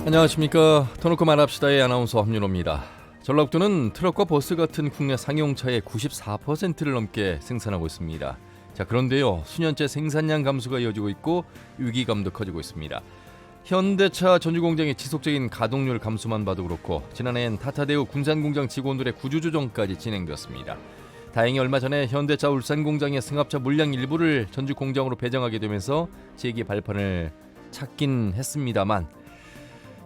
안녕하십니까. 터놓고 말합시다의 아나운서 함윤호입니다. 전라북도는 트럭과 버스 같은 국내 상용차의 94%를 넘게 생산하고 있습니다. 자, 그런데요, 수년째 생산량 감소가 이어지고 있고 위기감도 커지고 있습니다. 현대차 전주공장의 지속적인 가동률 감소만 봐도 그렇고 지난해엔 타타대우 군산공장 직원들의 구조조정까지 진행되었습니다. 다행히 얼마 전에 현대차 울산공장의 승합차 물량 일부를 전주공장으로 배정하게 되면서 재기 발판을 찾긴 했습니다만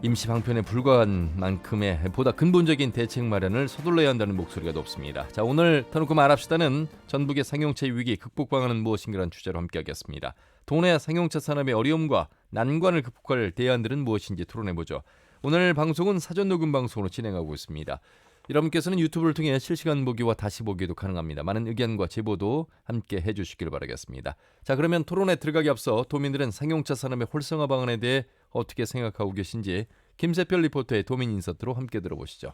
임시 방편에 불과한 만큼의 보다 근본적인 대책 마련을 서둘러야 한다는 목소리가 높습니다. 자, 오늘 터놓고 말합시다는 전북의 상용차 위기 극복 방안은 무엇인가라는 주제로 함께하겠습니다. 도내 상용차 산업의 어려움과 난관을 극복할 대안들은 무엇인지 토론해보죠. 오늘 방송은 사전 녹음 방송으로 진행하고 있습니다. 여러분께서는 유튜브를 통해 실시간 보기와 다시 보기도 가능합니다. 많은 의견과 제보도 함께 해주시길 바라겠습니다. 자, 그러면 토론에 들어가기 앞서 도민들은 상용차 산업의 활성화 방안에 대해 어떻게 생각하고 계신지 김세별 리포터의 도민 인서트로 함께 들어보시죠.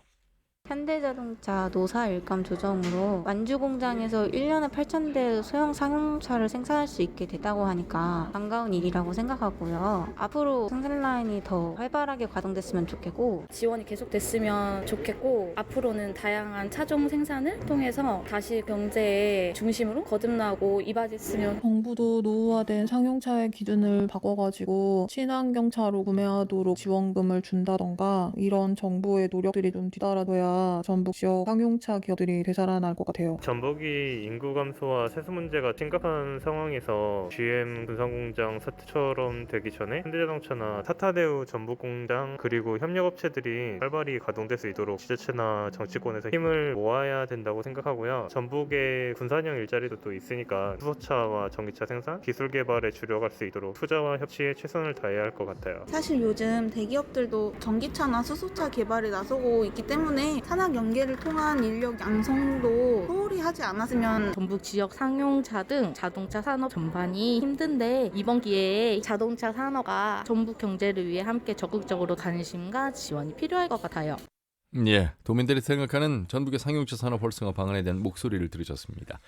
현대자동차 노사 일감 조정으로 완주 공장에서 1년에 8,000대 소형 상용차를 생산할 수 있게 됐다고 하니까 반가운 일이라고 생각하고요. 앞으로 생산 라인이 더 활발하게 가동됐으면 좋겠고 지원이 계속됐으면 좋겠고 앞으로는 다양한 차종 생산을 통해서 다시 경제의 중심으로 거듭나고 이바지했으면. 정부도 노후화된 상용차의 기준을 바꿔가지고 친환경차로 구매하도록 지원금을 준다던가 이런 정부의 노력들이 좀 뒤따라줘야 전북 지역 상용차 기업들이 되살아날 것 같아요. 전북이 인구 감소와 세수 문제가 심각한 상황에서 GM 군산공장 사태처럼 되기 전에 현대자동차나 타타대우 전북공장 그리고 협력업체들이 활발히 가동될 수 있도록 지자체나 정치권에서 힘을 모아야 된다고 생각하고요. 전북에 군산형 일자리도 또 있으니까 수소차와 전기차 생산, 기술 개발에 주력할 수 있도록 투자와 협치에 최선을 다해야 할 것 같아요. 사실 요즘 대기업들도 전기차나 수소차 개발에 나서고 있기 때문에 산학 연계를 통한 인력 양성도 소홀히 하지 않았으면. 전북 지역 상용차 등 자동차 산업 전반이 힘든데 이번 기회에 자동차 산업가 전북 경제를 위해 함께 적극적으로 관심과 지원이 필요할 것 같아요. 예, 도민들이 생각하는 전북의 상용차 산업 활성화 방안에 대한 목소리를 들으셨습니다.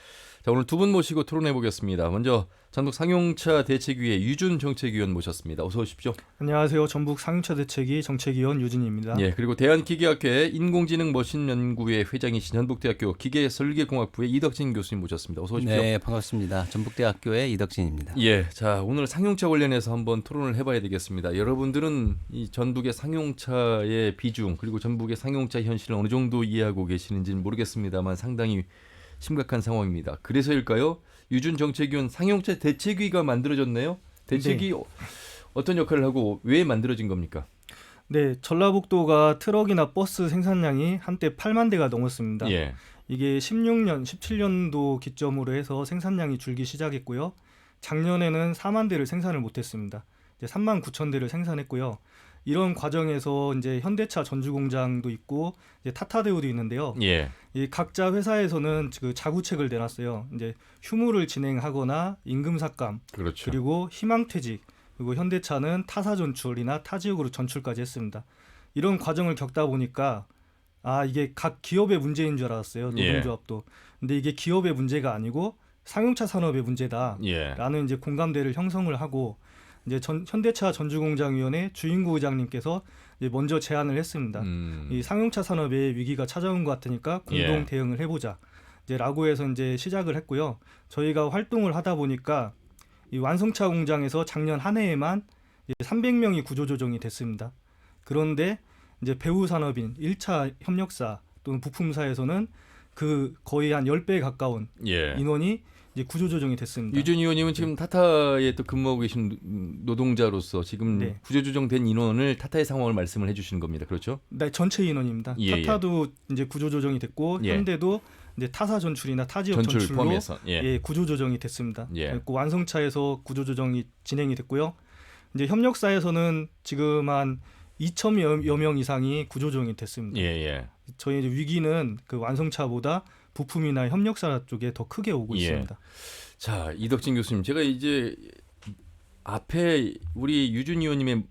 자, 오늘 두 분 모시고 토론해 보겠습니다. 먼저 전북 상용차 대책위의 유준 정책위원 모셨습니다. 어서 오십시오. 안녕하세요. 전북 상용차 대책위 정책위원 유진입니다. 예, 그리고 대한기계학회 인공지능 머신연구회 회장이신 전북대학교 기계설계공학부의 이덕진 교수님 모셨습니다. 어서 오십시오. 네, 반갑습니다. 전북대학교의 이덕진입니다. 예, 자, 오늘 상용차 관련해서 한번 토론을 해봐야 되겠습니다. 여러분들은 이 전북의 상용차의 비중 그리고 전북의 상용차 현실을 어느 정도 이해하고 계시는지는 모르겠습니다만 상당히 심각한 상황입니다. 그래서일까요? 유준 정책위원 상용차 대책위가 만들어졌네요. 대책위 네. 어떤 역할을 하고 왜 만들어진 겁니까? 네, 전라북도가 트럭이나 버스 생산량이 한때 8만 대가 넘었습니다. 예. 이게 16년, 17년도 기점으로 해서 생산량이 줄기 시작했고요. 작년에는 4만 대를 생산을 못했습니다. 이제 3만 9천 대를 생산했고요. 이런 과정에서 이제 현대차 전주공장도 있고 이제 타타대우도 있는데요. 예. 이 각자 회사에서는 그 자구책을 내놨어요. 이제 휴무를 진행하거나 임금 삭감, 그렇죠. 그리고 희망퇴직, 그리고 현대차는 타사 전출이나 타 지역으로 전출까지 했습니다. 이런 과정을 겪다 보니까 이게 각 기업의 문제인 줄 알았어요. 노동조합도. 근데 이게 기업의 문제가 아니고 상용차 산업의 문제다라는 이제 공감대를 형성을 하고 이제 현대차 전주공장위원회 주인구 의장님께서 이제 먼저 제안을 했습니다. 이 상용차 산업의 위기가 찾아온 것 같으니까 공동 대응을 해보자. 이제라고 해서 이제 시작을 했고요. 저희가 활동을 하다 보니까 이 완성차 공장에서 작년 한 해에만 300명이 구조조정이 됐습니다. 그런데 이제 배후 산업인 1차 협력사 또는 부품사에서는 그 거의 한 10배에 가까운 인원이 이제 구조조정이 됐습니다. 유준 의원님은 지금 타타에 또 근무하고 계신 노동자로서 지금 구조조정된 인원을 타타의 상황을 말씀을 해주시는 겁니다. 그렇죠? 네, 전체 인원입니다. 타타도 이제 구조조정이 됐고 현대도 이제 타사 전출이나 타 지역 전출로 포함해서 구조조정이 됐습니다. 그리고 완성차에서 구조조정이 진행이 됐고요. 이제 협력사에서는 지금 한 2,000여 명 이상이 구조조정이 됐습니다. 저희 이제 위기는 그 완성차보다 부품이나 협력사 쪽에 더 크게 오고 있습니다. 자, 이덕진 교수님, 제가 이제 앞에 우리 유준 의원님의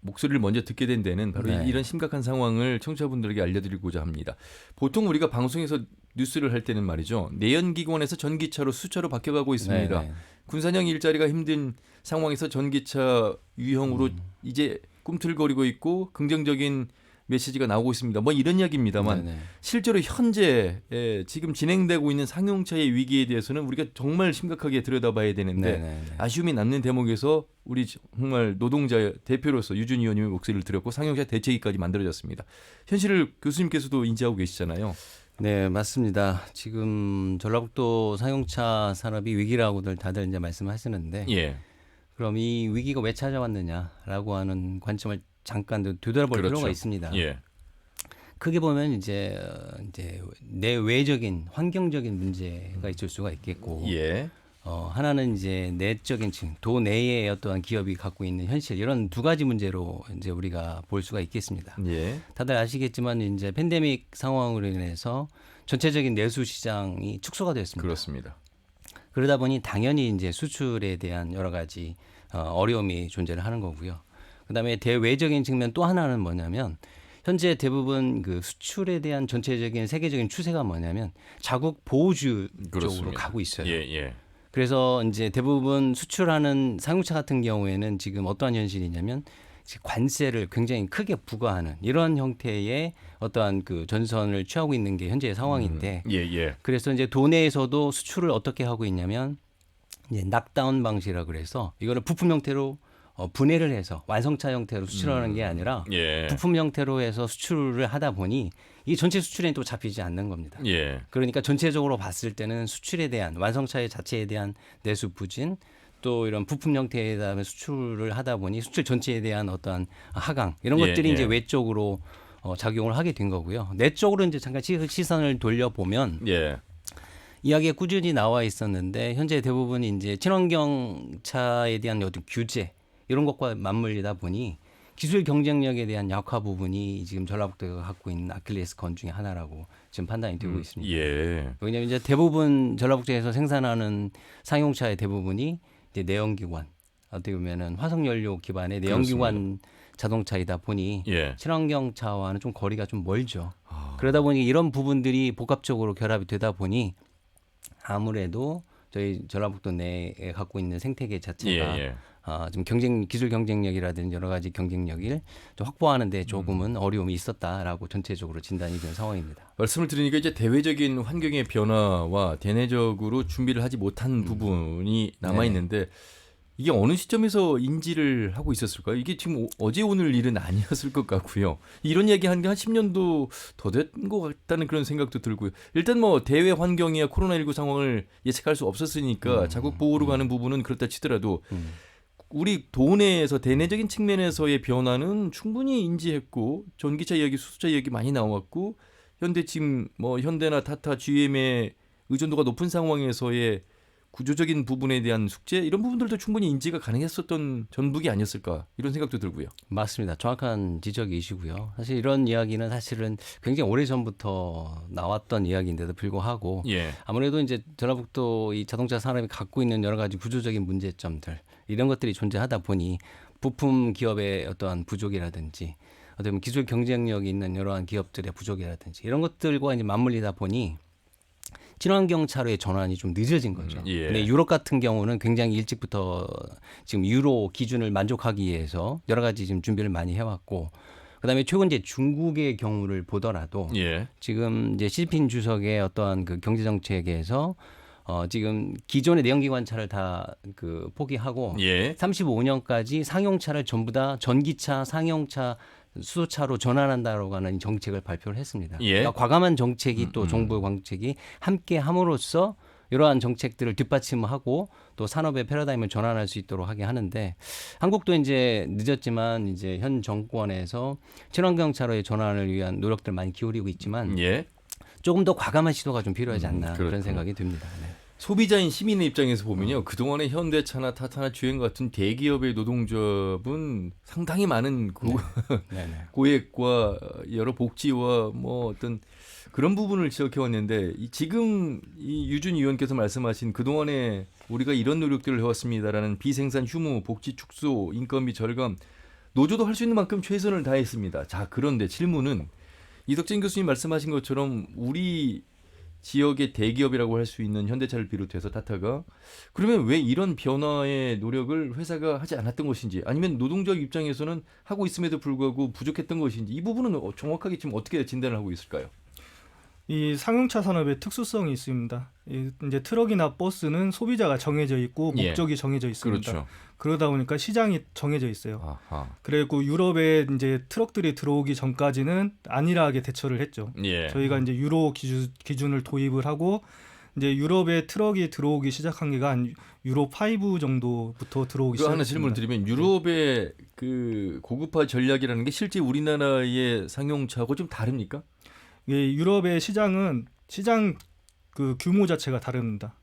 목소리를 먼저 듣게 된 데는 바로 이런 심각한 상황을 청취자분들에게 알려드리고자 합니다. 보통 우리가 방송에서 뉴스를 할 때는 말이죠. 내연기관에서 전기차로 수차로 바뀌어가고 있습니다. 군산형 일자리가 힘든 상황에서 전기차 유형으로 이제 꿈틀거리고 있고 긍정적인 메시지가 나오고 있습니다. 뭐 이런 이야기입니다만 네네. 실제로 현재 지금 진행되고 있는 상용차의 위기에 대해서는 우리가 정말 심각하게 들여다봐야 되는데 네네네. 아쉬움이 남는 대목에서 우리 정말 노동자 대표로서 유준 의원님의 목소리를 들었고 상용차 대책위까지 만들어졌습니다. 현실을 교수님께서도 인지하고 계시잖아요. 네, 맞습니다. 지금 전라북도 상용차 산업이 위기라고들 다들 이제 말씀하시는데 예. 그럼 이 위기가 왜 찾아왔느냐라고 하는 관점을 잠깐 되돌아볼 그렇죠. 필요가 있습니다. 예. 크게 보면 이제 내외적인 환경적인 문제가 있을 수가 있겠고 예. 하나는 이제 내적인 도 내의 어떠한 기업이 갖고 있는 현실 이런 두 가지 문제로 이제 우리가 볼 수가 있겠습니다. 예. 다들 아시겠지만 이제 팬데믹 상황으로 인해서 전체적인 내수 시장이 축소가 됐습니다. 그렇습니다. 그러다 보니 당연히 이제 수출에 대한 여러 가지 어려움이 존재를 하는 거고요. 그다음에 대외적인 측면 또 하나는 뭐냐면 현재 대부분 그 수출에 대한 전체적인 세계적인 추세가 뭐냐면 자국 보호주 쪽으로 그렇습니다. 가고 있어요. 예, 예. 그래서 이제 대부분 수출하는 상용차 같은 경우에는 지금 어떠한 현실이냐면 관세를 굉장히 크게 부과하는 이런 형태의 어떠한 그 전선을 취하고 있는 게 현재의 상황인데 예, 예. 그래서 이제 도내에서도 수출을 어떻게 하고 있냐면 이제 락다운 방식이라 그래서 이거를 부품 형태로 분해를 해서 완성차 형태로 수출하는 게 아니라 예. 부품 형태로 해서 수출을 하다 보니 이 전체 수출에는 또 잡히지 않는 겁니다. 예. 그러니까 전체적으로 봤을 때는 수출에 대한 완성차의 자체에 대한 내수 부진 또 이런 부품 형태에 대한 수출을 하다 보니 수출 전체에 대한 어떠한 하강 이런 예, 것들이 예. 이제 외적으로 작용을 하게 된 거고요. 내적으로 이제 잠깐 시선을 돌려보면 예. 이야기에 꾸준히 나와 있었는데 현재 대부분 이제 친환경차에 대한 어떤 규제 이런 것과 맞물리다 보니 기술 경쟁력에 대한 약화 부분이 지금 전라북도가 갖고 있는 아킬레스건 중에 하나라고 지금 판단이 되고 있습니다. 예. 왜냐하면 이제 대부분 전라북도에서 생산하는 상용차의 대부분이 이제 내연기관 어떻게 보면은 화석연료 기반의 내연기관 자동차이다 보니 예. 친환경차와는 좀 거리가 좀 멀죠. 아. 그러다 보니 이런 부분들이 복합적으로 결합이 되다 보니 아무래도 저희 전라북도 내에 갖고 있는 생태계 자체가 예. 좀 기술 경쟁력이라든지 여러 가지 경쟁력을 좀 확보하는데 조금은 어려움이 있었다라고 전체적으로 진단이 된 상황입니다. 말씀을 들으니까 이제 대외적인 환경의 변화와 대내적으로 준비를 하지 못한 부분이 남아 있는데 이게 어느 시점에서 인지를 하고 있었을까요? 이게 지금 어제 오늘 일은 아니었을 것 같고요. 이런 얘기 한 10년도 더 된 것 같다는 그런 생각도 들고요. 일단 뭐 대외 환경이야 코로나19 상황을 예측할 수 없었으니까 자국 보호로 가는 부분은 그렇다 치더라도 우리 도내에서 대내적인 측면에서의 변화는 충분히 인지했고 전기차 이야기, 수소차 이야기 많이 나왔고 현대 지금 뭐 현대나 타타, GM의 의존도가 높은 상황에서의 구조적인 부분에 대한 숙제 이런 부분들도 충분히 인지가 가능했었던 전북이 아니었을까 이런 생각도 들고요. 맞습니다. 정확한 지적이시고요. 사실 이런 이야기는 사실은 굉장히 오래전부터 나왔던 이야기인데도 불구하고 예. 아무래도 이제 전라북도 이 자동차 산업이 갖고 있는 여러 가지 구조적인 문제점들 이런 것들이 존재하다 보니 부품 기업의 어떠한 부족이라든지 어떻게 보면 기술 경쟁력이 있는 여러한 기업들의 부족이라든지 이런 것들과 이제 맞물리다 보니 친환경 차로의 전환이 좀 늦어진 거죠. 예. 근데 유럽 같은 경우는 굉장히 일찍부터 지금 유로 기준을 만족하기 위해서 여러 가지 지금 준비를 많이 해왔고, 그다음에 최근 이제 중국의 경우를 보더라도 예. 지금 이제 시진핑 주석의 어떠한 그 경제 정책에서 지금 기존의 내연기관차를 다 그 포기하고 예. 35년까지 상용차를 전부 다 전기차, 상용차, 수소차로 전환한다라고 하는 정책을 발표를 했습니다. 예. 그러니까 과감한 정책이 또 정부의 정책이 함께 함으로써 이러한 정책들을 뒷받침하고 또 산업의 패러다임을 전환할 수 있도록 하게 하는데 한국도 이제 늦었지만 이제 현 정권에서 친환경 차로의 전환을 위한 노력들 많이 기울이고 있지만 예. 조금 더 과감한 시도가 좀 필요하지 않나 그렇구나. 그런 생각이 듭니다. 네. 소비자인 시민의 입장에서 보면요. 그동안에 현대차나 타타나 GM 같은 대기업의 노동조합은 상당히 많은 네네. 고액과 여러 복지와 뭐 어떤 그런 부분을 지적해왔는데 지금 이 유준 의원께서 말씀하신 그동안에 우리가 이런 노력들을 해왔습니다라는 비생산 휴무, 복지 축소, 인건비 절감 노조도 할 수 있는 만큼 최선을 다했습니다. 자, 그런데 질문은 이덕진 교수님 말씀하신 것처럼 우리 지역의 대기업이라고 할 수 있는 현대차를 비롯해서 타타가 그러면 왜 이런 변화의 노력을 회사가 하지 않았던 것인지 아니면 노동자 입장에서는 하고 있음에도 불구하고 부족했던 것인지 이 부분은 정확하게 지금 어떻게 진단을 하고 있을까요? 이 상용차 산업의 특수성이 있습니다. 이제 트럭이나 버스는 소비자가 정해져 있고 목적이 정해져 있습니다. 그렇죠. 그러다 보니까 시장이 정해져 있어요. 아하. 그리고 유럽에 이제 트럭들이 들어오기 전까지는 안일하게 대처를 했죠. 예. 저희가 이제 유로 기준을 도입을 하고 이제 유럽에 트럭이 들어오기 시작한 게가 한 유로 5 정도부터 들어오기 하나 시작했습니다. 질문을 드리면 유럽의 그 고급화 전략이라는 게 실제 우리나라의 상용차하고 좀 다릅니까? 예, 유럽의 시장 그 규모 자체가 다릅니다.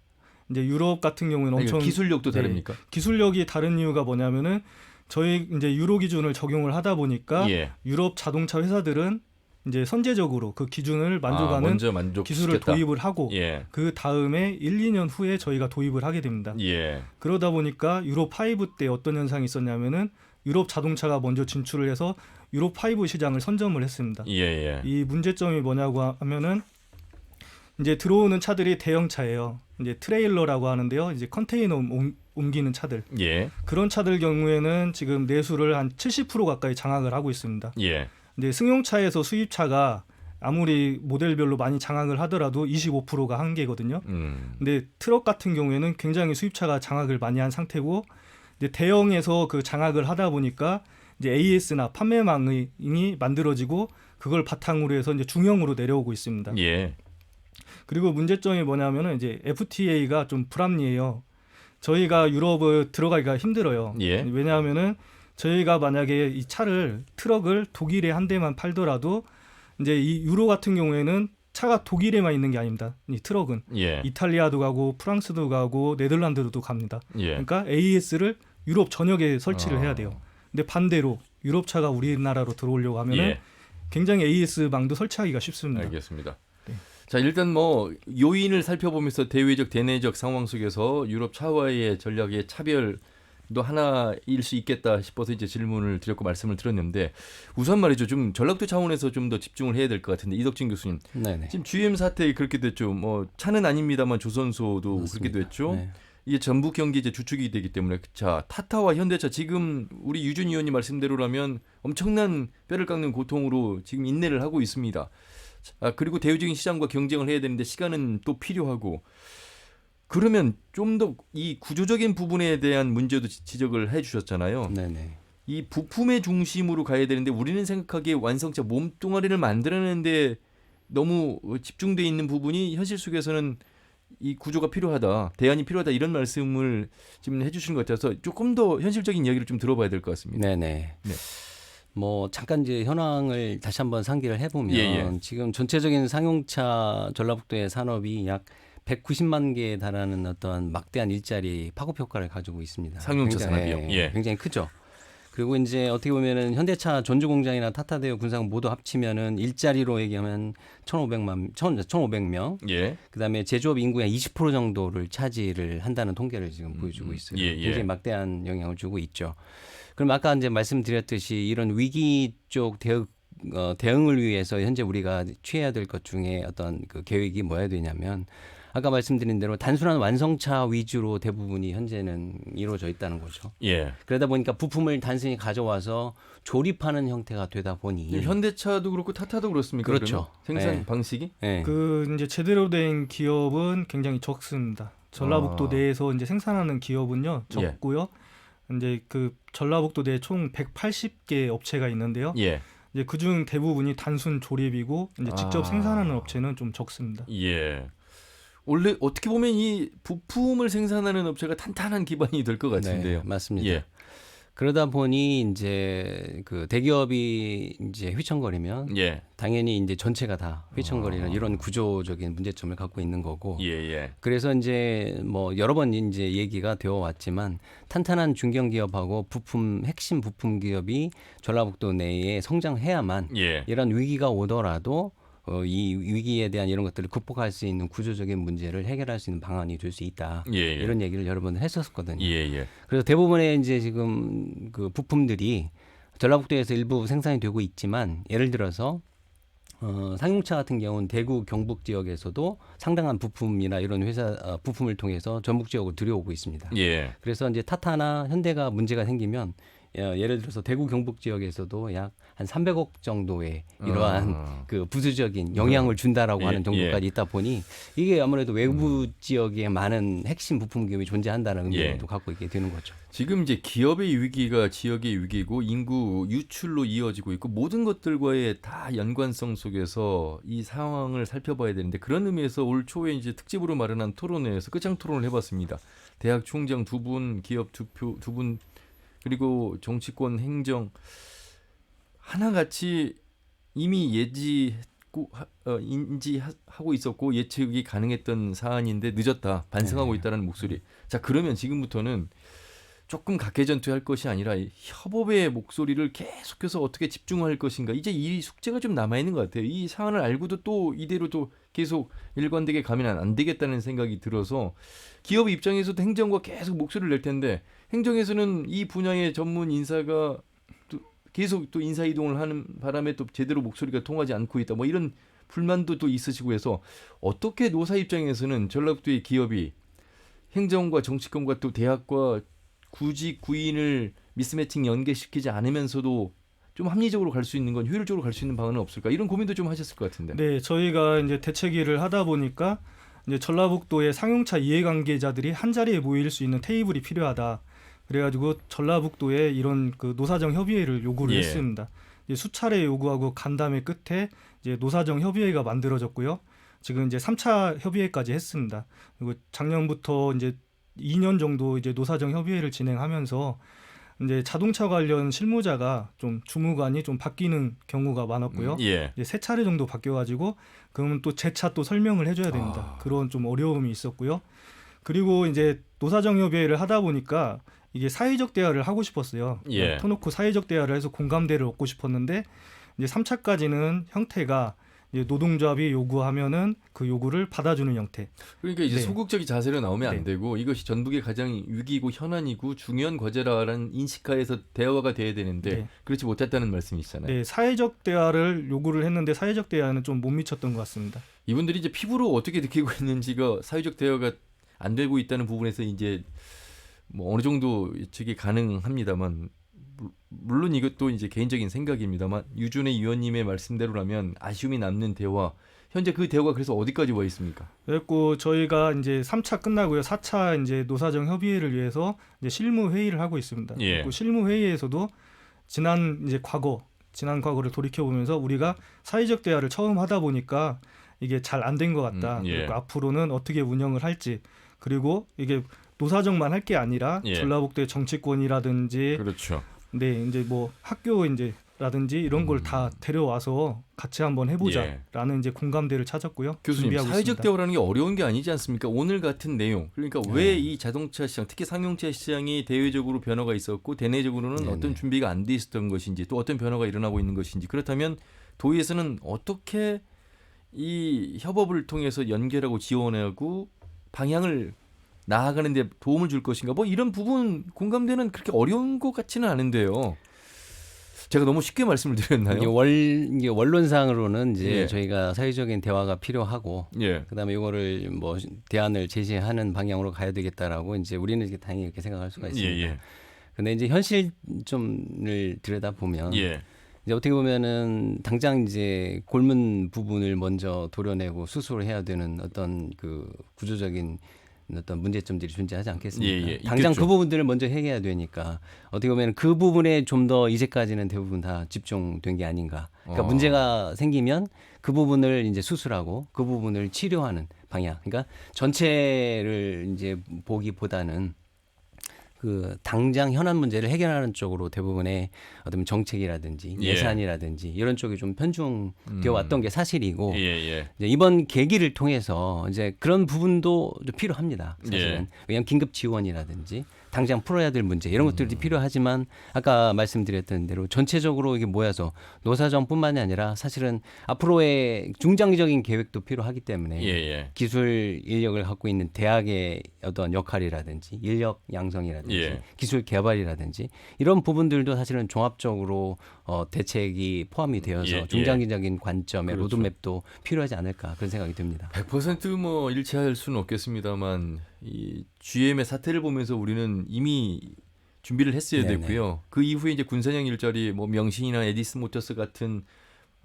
이제 유럽 같은 경우는 엄청 기술력도 다릅니까? 기술력이 다른 이유가 뭐냐면은 저희 이제 유로 기준을 적용을 하다 보니까 예. 유럽 자동차 회사들은 이제 선제적으로 그 기준을 만족하는 먼저 기술을 만족시켰다. 도입을 하고 예. 그 다음에 1, 2년 후에 저희가 도입을 하게 됩니다. 예. 그러다 보니까 유로 5 때 어떤 현상이 있었냐면은 유럽 자동차가 먼저 진출을 해서 유로 5 시장을 선점을 했습니다. 예. 예. 이 문제점이 뭐냐고 하면은 이제 들어오는 차들이 대형차예요. 이제 트레일러라고 하는데요. 이제 컨테이너 옮기는 차들. 예. 그런 차들 경우에는 지금 내수를 한 70% 가까이 장악을 하고 있습니다. 예. 근데 승용차에서 수입차가 아무리 모델별로 많이 장악을 하더라도 25%가 한계거든요. 근데 트럭 같은 경우에는 굉장히 수입차가 장악을 많이 한 상태고 이제 대형에서 그 장악을 하다 보니까 이제 AS나 판매망이 만들어지고 그걸 바탕으로 해서 이제 중형으로 내려오고 있습니다. 예. 그리고 문제점이 뭐냐면은 이제 FTA가 좀 불합리해요. 저희가 유럽을 들어가기가 힘들어요. 예. 왜냐하면은 저희가 만약에 이 트럭을 독일에 한 대만 팔더라도 이제 이 유로 같은 경우에는 차가 독일에만 있는 게 아닙니다. 이 트럭은 예. 이탈리아도 가고 프랑스도 가고 네덜란드도 갑니다. 예. 그러니까 AS를 유럽 전역에 설치를 해야 돼요. 근데 반대로 유럽 차가 우리나라로 들어오려고 하면은 예. 굉장히 AS망도 설치하기가 쉽습니다. 알겠습니다. 네. 자, 일단 뭐 요인을 살펴보면서 대외적 대내적 상황 속에서 유럽 차와의 전략의 차별도 하나일 수 있겠다 싶어서 이제 질문을 드렸고 말씀을 드렸는데 우선 말이죠. 좀 전략도 차원에서 좀 더 집중을 해야 될 것 같은데 이덕진 교수님. 네네. 지금 GM 사태 그렇게 됐죠. 뭐 차는 아닙니다만 조선소도 맞습니다. 그렇게 됐죠. 네. 이게 전북 경기 이제 주축이 되기 때문에 자 타타와 현대차 지금 우리 유준 의원님 말씀대로라면 엄청난 뼈를 깎는 고통으로 지금 인내를 하고 있습니다. 그리고 대외적인 시장과 경쟁을 해야 되는데 시간은 또 필요하고 그러면 좀 더 이 구조적인 부분에 대한 문제도 지적을 해주셨잖아요. 네네. 이 부품의 중심으로 가야 되는데 우리는 생각하기에 완성차 몸뚱아리를 만들어내는데 너무 집중돼 있는 부분이 현실 속에서는 이 구조가 필요하다, 대안이 필요하다 이런 말씀을 지금 해주신 것 같아서 조금 더 현실적인 이야기를 좀 들어봐야 될 것 같습니다. 네네. 네. 뭐 잠깐 이제 현황을 다시 한번 상기를 해보면 예. 지금 전체적인 상용차 전라북도의 산업이 약 190만 개에 달하는 어떤 막대한 일자리 파급 효과를 가지고 있습니다. 상용차 굉장히, 산업이요? 예. 굉장히 크죠. 그리고 이제 어떻게 보면은 현대차 전주 공장이나 타타대우 군상 모두 합치면은 일자리로 얘기하면 1,500명. 예. 그다음에 제조업 인구의 20% 정도를 차지를 한다는 통계를 지금 보여주고 있어요. 예. 굉장히 막대한 영향을 주고 있죠. 그럼 아까 이제 말씀드렸듯이 이런 위기 쪽 대응을 위해서 현재 우리가 취해야 될 것 중에 어떤 그 계획이 뭐야 되냐면 아까 말씀드린 대로 단순한 완성차 위주로 대부분이 현재는 이루어져 있다는 거죠. 예. 그러다 보니까 부품을 단순히 가져와서 조립하는 형태가 되다 보니 현대차도 그렇고 타타도 그렇습니까? 그렇죠. 그러면? 생산 네. 방식이? 네. 그 이제 제대로 된 기업은 굉장히 적습니다. 전라북도 내에서 이제 생산하는 기업은요 적고요. 이제 그 전라북도 내에 총 180개 업체가 있는데요. 예. 이제 그중 대부분이 단순 조립이고 이제 직접 생산하는 업체는 좀 적습니다. 예. 원래 어떻게 보면 이 부품을 생산하는 업체가 탄탄한 기반이 될 것 같은데요. 네, 맞습니다. 예. 그러다 보니 이제 그 대기업이 이제 휘청거리면 예. 당연히 이제 전체가 다 휘청거리는 이런 구조적인 문제점을 갖고 있는 거고. 예. 그래서 이제 뭐 여러 번 이제 얘기가 되어 왔지만 탄탄한 중견 기업하고 핵심 부품 기업이 전라북도 내에 성장해야만 예. 이런 위기가 오더라도 이 위기에 대한 이런 것들을 극복할 수 있는 구조적인 문제를 해결할 수 있는 방안이 될 수 있다. 예. 이런 얘기를 여러 번 했었거든요. 예. 그래서 대부분의 이제 지금 그 부품들이 전라북도에서 일부 생산이 되고 있지만 예를 들어서 상용차 같은 경우는 대구 경북 지역에서도 상당한 부품이나 이런 회사 부품을 통해서 전북 지역으로 들여오고 있습니다. 예. 그래서 이제 타타나 현대가 문제가 생기면 예를 들어서 대구 경북 지역에서도 약 한 300억 정도의 이러한 그 부수적인 영향을 준다라고 하는 정도까지 있다 보니 이게 아무래도 외부 지역에 많은 핵심 부품 기업이 존재한다는 의미도 갖고 있게 되는 거죠. 지금 이제 기업의 위기가 지역의 위기고 인구 유출로 이어지고 있고 모든 것들과의 다 연관성 속에서 이 상황을 살펴봐야 되는데 그런 의미에서 올 초에 이제 특집으로 마련한 토론회에서 끝장 토론을 해봤습니다. 대학 총장 2분, 기업 두 분, 그리고 정치권 행정 하나같이 이미 인지하고 있었고 예측이 가능했던 사안인데 늦었다 반성하고 있다는 목소리. 자 그러면 지금부터는 조금 각개전투할 것이 아니라 협업의 목소리를 계속해서 어떻게 집중할 것인가. 이제 이 숙제가 좀 남아있는 것 같아요. 이 사안을 알고도 또 이대로 또 계속 일관되게 가면 안 되겠다는 생각이 들어서 기업 입장에서도 행정과 계속 목소리를 낼 텐데 행정에서는 이 분야의 전문 인사가 또 계속 또 인사 이동을 하는 바람에 또 제대로 목소리가 통하지 않고 있다. 뭐 이런 불만도 또 있으시고 해서 어떻게 노사 입장에서는 전라북도의 기업이 행정과 정치권과 또 대학과 굳이 구인을 미스매칭 연계시키지 않으면서도 좀 합리적으로 갈 수 있는 건 효율적으로 갈 수 있는 방안은 없을까? 이런 고민도 좀 하셨을 것 같은데. 네, 저희가 이제 대책위를 하다 보니까 이제 전라북도의 상용차 이해관계자들이 한 자리에 모일 수 있는 테이블이 필요하다. 그래가지고 전라북도에 이런 그 노사정 협의회를 요구를 했습니다. 이제 수차례 요구하고 간담회 끝에 이제 노사정 협의회가 만들어졌고요. 지금 이제 3차 협의회까지 했습니다. 그리고 작년부터 이제 2년 정도 이제 노사정 협의회를 진행하면서 이제 자동차 관련 실무자가 좀 주무관이 좀 바뀌는 경우가 많았고요. 이제 3차례 정도 바뀌어가지고 그러면 또 재차 또 설명을 해줘야 됩니다. 그런 좀 어려움이 있었고요. 그리고 이제 노사정 협의회를 하다 보니까 이게 사회적 대화를 하고 싶었어요. 터놓고 사회적 대화를 해서 공감대를 얻고 싶었는데 이제 3차까지는 형태가 이제 노동조합이 요구하면은 그 요구를 받아주는 형태. 그러니까 이제 소극적인 자세로 나오면 안 되고 이것이 전북의 가장 위기이고 현안이고 중요한 과제라는 인식하에서 대화가 돼야 되는데 그렇지 못했다는 말씀이시잖아요. 네, 사회적 대화를 요구를 했는데 사회적 대화는 좀 못 미쳤던 것 같습니다. 이분들이 이제 피부로 어떻게 느끼고 있는지가 사회적 대화가 안 되고 있다는 부분에서 이제 뭐 어느 정도 예측이 가능합니다만 물론 이것도 이제 개인적인 생각입니다만 유준혜 위원님의 말씀대로라면 아쉬움이 남는 대화 현재 그 대화가 그래서 어디까지 와 있습니까? 그래서 저희가 이제 3차 끝나고요. 4차 이제 노사정 협의회를 위해서 이제 실무 회의를 하고 있습니다. 그리고 실무 회의에서도 지난 과거를 돌이켜 보면서 우리가 사회적 대화를 처음 하다 보니까 이게 잘 안 된 것 같다. 그리고 앞으로는 어떻게 운영을 할지 그리고 이게 노사정만 할 게 아니라 전라북도의 정치권이라든지 네, 이제 뭐 학교 라든지 이런 걸 다 데려와서 같이 한번 해보자라는 이제 공감대를 찾았고요. 교수님, 준비하고 사회적 있습니다. 대화라는 게 어려운 게 아니지 않습니까? 오늘 같은 내용. 그러니까 왜 이 자동차 시장, 특히 상용차 시장이 대외적으로 변화가 있었고 대내적으로는 어떤 준비가 안 돼 있었던 것인지 또 어떤 변화가 일어나고 있는 것인지 그렇다면 도의에서는 어떻게 이 협업을 통해서 연결하고 지원하고 방향을 나아가는 데 도움을 줄 것인가 뭐 이런 부분 공감대는 그렇게 어려운 것 같지는 않은데요. 제가 너무 쉽게 말씀을 드렸나요? 이게 원론상으로는 이제 저희가 사회적인 대화가 필요하고 그다음에 이거를 뭐 대안을 제시하는 방향으로 가야 되겠다라고 이제 우리는 이렇게 당연히 이렇게 생각할 수가 있습니다. 근데 이제 현실점을 들여다 보면 이제 어떻게 보면은 당장 이제 골문 부분을 먼저 도려내고 수술을 해야 되는 어떤 그 구조적인 어떤 문제점들이 존재하지 않겠습니까? 당장 있겠죠. 그 부분들을 먼저 해결해야 되니까 어떻게 보면 그 부분에 좀 더 이제까지는 대부분 다 집중된 게 아닌가. 그러니까 문제가 생기면 그 부분을 이제 수술하고 그 부분을 치료하는 방향. 그러니까 전체를 이제 보기보다는 그 당장 현안 문제를 해결하는 쪽으로 대부분의 어떤 정책이라든지 예산이라든지 이런 쪽이 좀 편중되어 왔던 게 사실이고 이제 이번 계기를 통해서 이제 그런 부분도 좀 필요합니다. 사실은 왜냐하면 긴급 지원이라든지 당장 풀어야 될 문제 이런 것들이 필요하지만 아까 말씀드렸던 대로 전체적으로 이게 모여서 노사정뿐만이 아니라 사실은 앞으로의 중장기적인 계획도 필요하기 때문에 기술 인력을 갖고 있는 대학의 어떤 역할이라든지 인력 양성이라든지 예. 기술 개발이라든지 이런 부분들도 사실은 종합적으로 대책이 포함이 되어서 예. 중장기적인 관점의 그렇죠. 로드맵도 필요하지 않을까 그런 생각이 듭니다. 100% 일치할 수는 없겠습니다만 이 GM의 사태를 보면서 우리는 이미 준비를 했어야 네네. 됐고요. 그 이후에 이제 군사형 일자리, 명신이나 에디슨 모터스 같은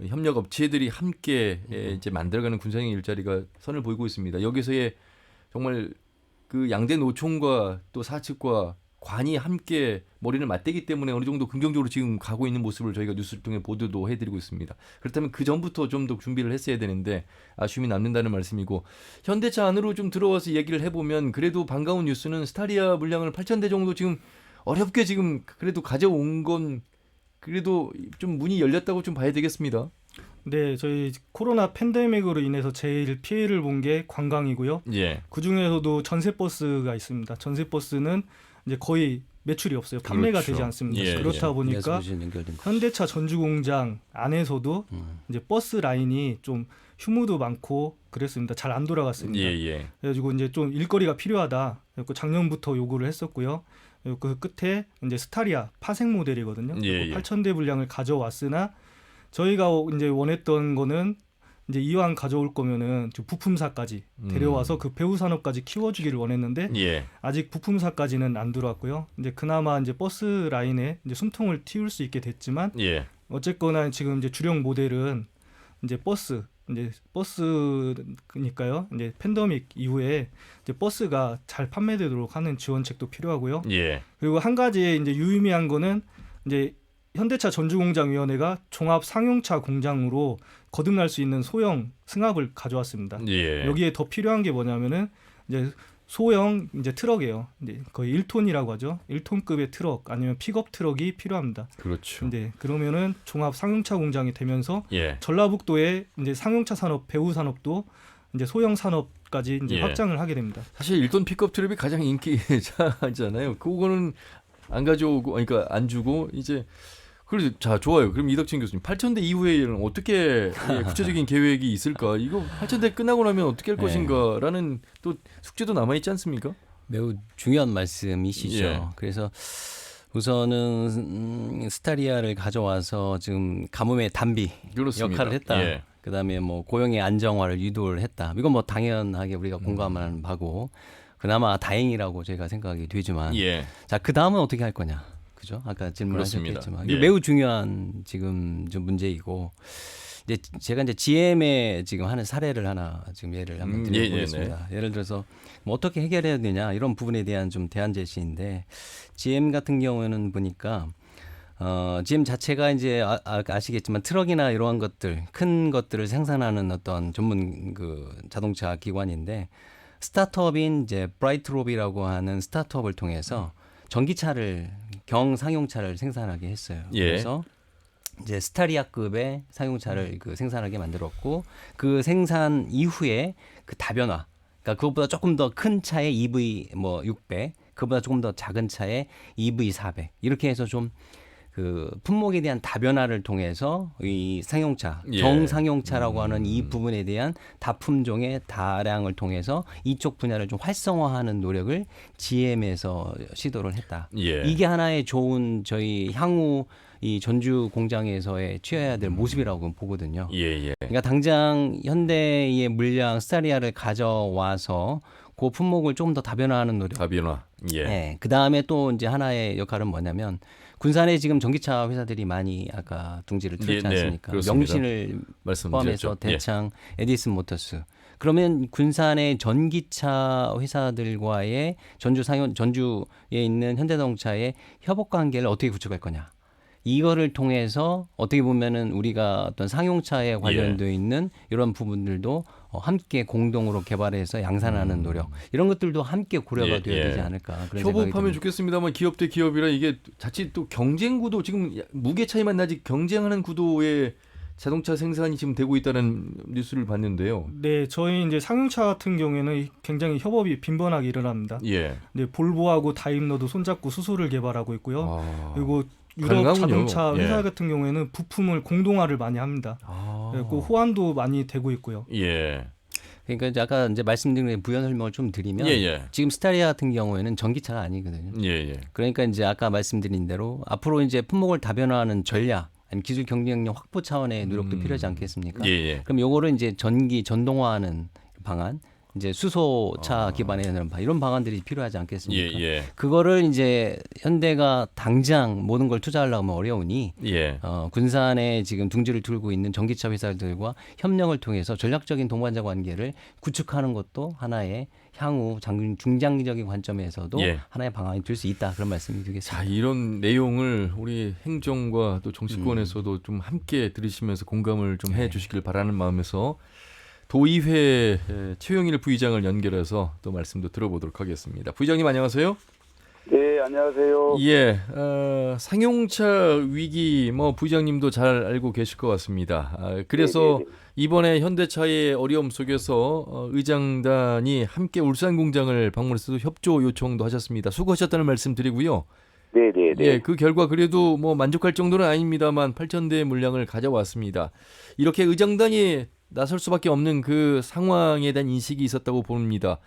협력 업체들이 함께 이제 만들어가는 군사형 일자리가 선을 보이고 있습니다. 여기서의 정말 그 양대 노총과 또 사측과 관이 함께 머리를 맞대기 때문에 어느 정도 긍정적으로 지금 가고 있는 모습을 저희가 뉴스를 통해 보도도 해드리고 있습니다. 그렇다면 그 전부터 좀 더 준비를 했어야 되는데 아쉬움이 남는다는 말씀이고, 현대차 안으로 좀 들어와서 얘기를 해보면 그래도 반가운 뉴스는 스타리아 물량을 8,000대 정도 지금 어렵게 지금 그래도 가져온 건 그래도 좀 문이 열렸다고 좀 봐야 되겠습니다. 네, 저희 코로나 팬데믹으로 인해서 제일 피해를 본 게 관광이고요. 예. 그 중에서도 전세버스가 있습니다. 전세버스는 이제 거의 매출이 없어요. 판매가 그렇죠. 되지 않습니다. 예, 그렇다 보니까 연결된 거. 현대차 전주공장 안에서도 이제 버스 라인이 좀 휴무도 많고 그랬습니다. 잘 안 돌아갔습니다. 예. 그래가지고 이제 좀 일거리가 필요하다. 그래서 작년부터 요구를 했었고요. 그리고 그 끝에 이제 스타리아 파생 모델이거든요. 예. 8,000대 분량을 가져왔으나 저희가 이제 원했던 거는 이제 이왕 가져올 거면은 부품사까지 데려와서 그 배후 산업까지 키워주기를 원했는데 예. 아직 부품사까지는 안 들어왔고요. 이제 그나마 이제 버스 라인에 이제 숨통을 틔울 수 있게 됐지만 예. 어쨌거나 지금 이제 주력 모델은 이제 버스니까요. 이제 팬데믹 이후에 이제 버스가 잘 판매되도록 하는 지원책도 필요하고요. 예. 그리고 한 가지 이제 유의미한 거는 이제 현대차 전주공장위원회가 종합 상용차 공장으로 거듭날 수 있는 소형 승합을 가져왔습니다. 예. 여기에 더 필요한 게 뭐냐면은 이제 소형 이제 트럭이에요. 이제 거의 1톤이라고 하죠. 1톤급의 트럭 아니면 픽업 트럭이 필요합니다. 그렇죠. 근데 그러면은 종합 상용차 공장이 되면서 예. 전라북도의 이제 상용차 산업, 배후 산업도 이제 소형 산업까지 이제 예. 확장을 하게 됩니다. 사실 1톤 픽업 트랩이 가장 인기잖아요. 그거는 안 가져오고, 그러니까 안 주고 이제 그래서 자 좋아요. 그럼 이덕진 교수님 8,000대 이후에는 어떻게 구체적인 계획이 있을까? 이거 8,000대 끝나고 나면 어떻게 할 네. 것인가라는 또 숙제도 남아 있지 않습니까? 매우 중요한 말씀이시죠. 예. 그래서 우선은 스타리아를 가져와서 지금 가뭄의 단비 그렇습니다. 역할을 했다. 예. 그다음에 고용의 안정화를 유도를 했다. 이건 당연하게 우리가 공감하는 바고 그나마 다행이라고 제가 생각이 되지만 예. 자, 그다음은 어떻게 할 거냐? 그죠? 아까 질문하셨겠지만 그렇습니다. 이게 예. 매우 중요한 지금 좀 문제이고 이제 제가 이제 GM에 지금 하는 사례를 하나 지금 예를 한번 드려보겠습니다. 예를 들어서 어떻게 해결해야 되냐 이런 부분에 대한 좀 대안 제시인데 GM 같은 경우에는 보니까 GM 자체가 이제 아시겠지만 트럭이나 이러한 것들 큰 것들을 생산하는 어떤 전문 그 자동차 기관인데 스타트업인 이제 브라이트롭이라고 하는 스타트업을 통해서 전기차를 경상용차를 생산하게 했어요. 예. 그래서 이제 스타리아급의 상용차를 생산하게 만들었고 그 생산 이후에 그 다변화, 그러니까 그것보다 조금 더 큰 차의 EV 600, 그보다 조금 더 작은 차의 EV 400 이렇게 해서 좀 그 품목에 대한 다변화를 통해서 이 상용차, 예. 경상용차라고 하는 이 부분에 대한 다품종의 다량을 통해서 이쪽 분야를 좀 활성화하는 노력을 GM에서 시도를 했다. 예. 이게 하나의 좋은 저희 향후 이 전주 공장에서의 취해야 될 모습이라고 보거든요. 예. 그러니까 당장 현대의 물량 스타리아를 가져와서 그 품목을 조금 더 다변화하는 노력. 다변화. 예. 네. 그 다음에 또 이제 하나의 역할은 뭐냐면 군산에 지금 전기차 회사들이 많이 아까 둥지를 틀었지 않습니까? 그렇습니다. 명신을 포함해서 대창, 에디슨 모터스. 그러면 군산의 전기차 회사들과의 전주에 있는 현대자동차의 협업 관계를 어떻게 구축할 거냐? 이거를 통해서 어떻게 보면은 우리가 어떤 상용차에 관련되어 있는 이런 부분들도 함께 공동으로 개발해서 양산하는 노력 이런 것들도 함께 고려가 되어야 되지 않을까 그런 생각이 협업하면 듭니다. 좋겠습니다만 기업 대 기업이라 이게 자칫 또 경쟁 구도 지금 무게 차이만 나지 경쟁하는 구도의 자동차 생산이 지금 되고 있다는 뉴스를 봤는데요. 네, 저희 이제 상용차 같은 경우에는 굉장히 협업이 빈번하게 일어납니다. 예. 네, 볼보하고 다임러도 손잡고 수소를 개발하고 있고요. 아, 그리고 유럽 가능하군요. 자동차 회사 예. 같은 경우에는 부품을 공동화를 많이 합니다. 아. 그리고 호환도 많이 되고 있고요. 예. 그러니까 이제 아까 이제 말씀드린 부연 설명을 좀 드리면 예. 지금 스타리아 같은 경우에는 전기차가 아니거든요. 예. 그러니까 이제 아까 말씀드린 대로 앞으로 이제 품목을 다변화하는 전략, 아니 기술 경쟁력 확보 차원의 노력도 필요하지 않겠습니까? 예. 그럼 요거를 이제 전동화하는 방안, 이제 수소차 기반의 이런 방안들이 필요하지 않겠습니까? 예. 그거를 이제 현대가 당장 모든 걸 투자하려고 하면 어려우니 예. 군산에 지금 둥지를 두고 있는 전기차 회사들과 협력을 통해서 전략적인 동반자 관계를 구축하는 것도 하나의 향후 중장기적인 관점에서도 예. 하나의 방안이 될 수 있다. 그런 말씀을 드리겠습니다. 자, 이런 내용을 우리 행정과 또 정치권에서도 좀 함께 들으시면서 공감을 좀 해주시길 바라는 마음에서 도의회 최영일 부의장을 연결해서 또 말씀도 들어보도록 하겠습니다. 부의장님 안녕하세요. 네, 안녕하세요. 예, 상용차 위기 부의장님도 잘 알고 계실 것 같습니다. 그래서 네네네. 이번에 현대차의 어려움 속에서 의장단이 함께 울산 공장을 방문해서 협조 요청도 하셨습니다. 수고하셨다는 말씀 드리고요. 네네네. 예, 그 결과 그래도 만족할 정도는 아닙니다만 8,000대의 물량을 가져왔습니다. 이렇게 의장단이 나설 수밖에 없는 그 상황에 대한 인식이 있었다고 봅니다.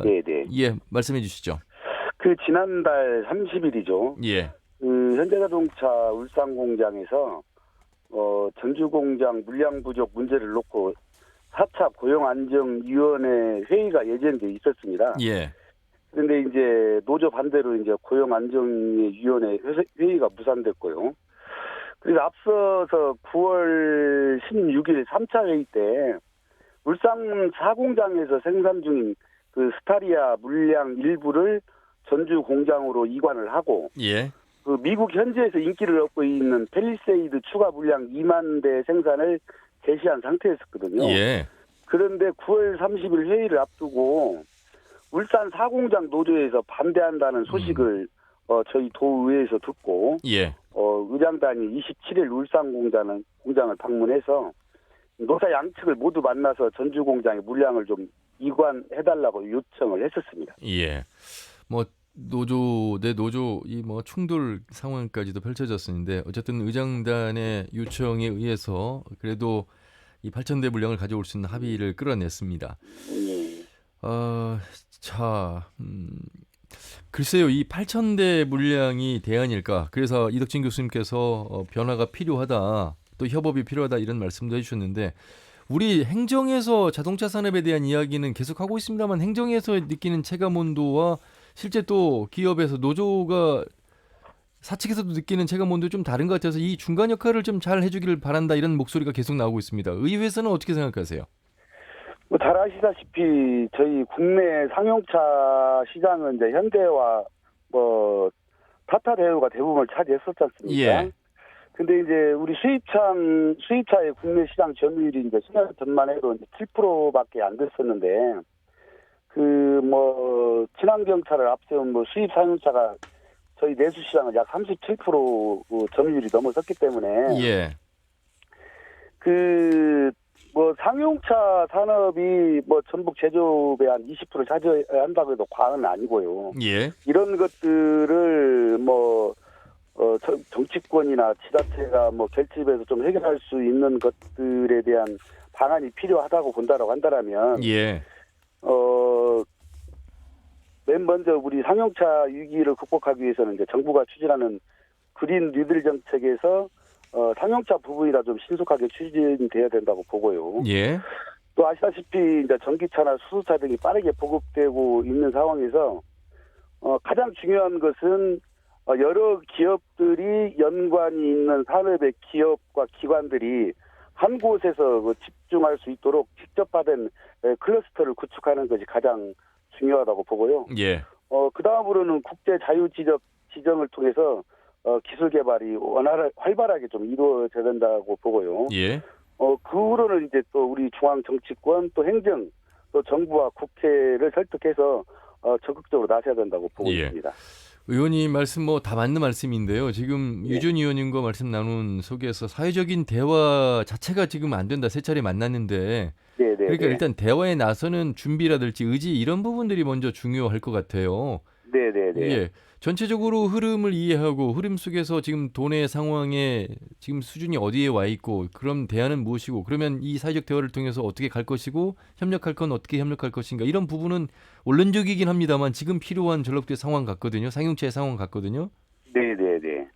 네네. 예, 말씀해 주시죠. 그 지난달 30일이죠. 예. 그 현대자동차 울산 공장에서 전주 공장 물량 부족 문제를 놓고 4차 고용안정위원회 회의가 예정돼 있었습니다. 예. 그런데 이제 노조 반대로 이제 고용안정위원회 회의가 무산됐고요. 그래서 앞서서 9월 16일 3차 회의 때 울산 4공장에서 생산 중인 그 스타리아 물량 일부를 전주 공장으로 이관을 하고 예. 그 미국 현지에서 인기를 얻고 있는 펠리세이드 추가 물량 2만 대 생산을 개시한 상태였었거든요. 예. 그런데 9월 30일 회의를 앞두고 울산 4공장 노조에서 반대한다는 소식을 저희 도의회에서 듣고 예. 의장단이 27일 울산 공장을 방문해서 노사 양측을 모두 만나서 전주 공장의 물량을 좀 이관해달라고 요청을 했었습니다. 예. 노조 내 노조 이 충돌 상황까지도 펼쳐졌었는데 어쨌든 의장단의 요청에 의해서 그래도 이 8,000대 물량을 가져올 수 있는 합의를 끌어냈습니다. 글쎄요, 이 8,000대 물량이 대안일까? 그래서 이덕진 교수님께서 변화가 필요하다, 또 협업이 필요하다 이런 말씀도 해주셨는데 우리 행정에서 자동차 산업에 대한 이야기는 계속하고 있습니다만 행정에서 느끼는 체감 온도와 실제 또 기업에서 노조가 사측에서도 느끼는 체감 온도 좀 다른 것 같아서 이 중간 역할을 좀 잘 해주기를 바란다 이런 목소리가 계속 나오고 있습니다. 의회에서는 어떻게 생각하세요? 잘 아시다시피 저희 국내 상용차 시장은 이제 현대와 타타 대우가 대부분을 차지했었지 않습니까? 예. 근데 이제 우리 수입차의 국내 시장 점유율이 이제 10년 전만 해도 이제 7%밖에 안 됐었는데 친환경차를 앞세운 수입 상용차가 저희 내수 시장은 약 37% 점유율이 넘어섰기 때문에 예. 상용차 산업이 전북 제조업의 한 20% 차지한다고 해도 과언은 아니고요. 예. 이런 것들을 정치권이나 지자체가 결집해서 좀 해결할 수 있는 것들에 대한 방안이 필요하다고 본다라고 한다면 예. 맨 먼저 우리 상용차 위기를 극복하기 위해서는 이제 정부가 추진하는 그린 뉴딜 정책에서 상용차 부분이라 좀 신속하게 추진돼야 된다고 보고요. 예. 또 아시다시피 이제 전기차나 수소차 등이 빠르게 보급되고 있는 상황에서 가장 중요한 것은 여러 기업들이 연관이 있는 산업의 기업과 기관들이 한 곳에서 집중할 수 있도록 직접화된 클러스터를 구축하는 것이 가장 중요하다고 보고요. 예. 그 다음으로는 국제 자유 지정을 통해서 기술 개발이 활발하게 좀 이루어져야 된다고 보고요. 예. 그 후로는 이제 또 우리 중앙 정치권 또 행정 또 정부와 국회를 설득해서 적극적으로 나서야 된다고 보고 예. 있습니다. 의원님 말씀 다 맞는 말씀인데요. 지금 유준 의원님과 말씀 나눈 속에서 사회적인 대화 자체가 지금 안 된다. 세 차례 만났는데 네네. 그러니까 일단 대화에 나서는 준비라든지 의지 이런 부분들이 먼저 중요할 것 같아요. 네네네. 예. 전체적으로 흐름을 이해하고 흐름 속에서 지금 도내 상황에 지금 수준이 어디에 와 있고 그럼 대안은 무엇이고 그러면 이 사회적 대화를 통해서 어떻게 갈 것이고 협력할 건 어떻게 협력할 것인가 이런 부분은 원론적이긴 합니다만 지금 필요한 전력대 상황 같거든요. 상용차의 상황 같거든요. 네네네.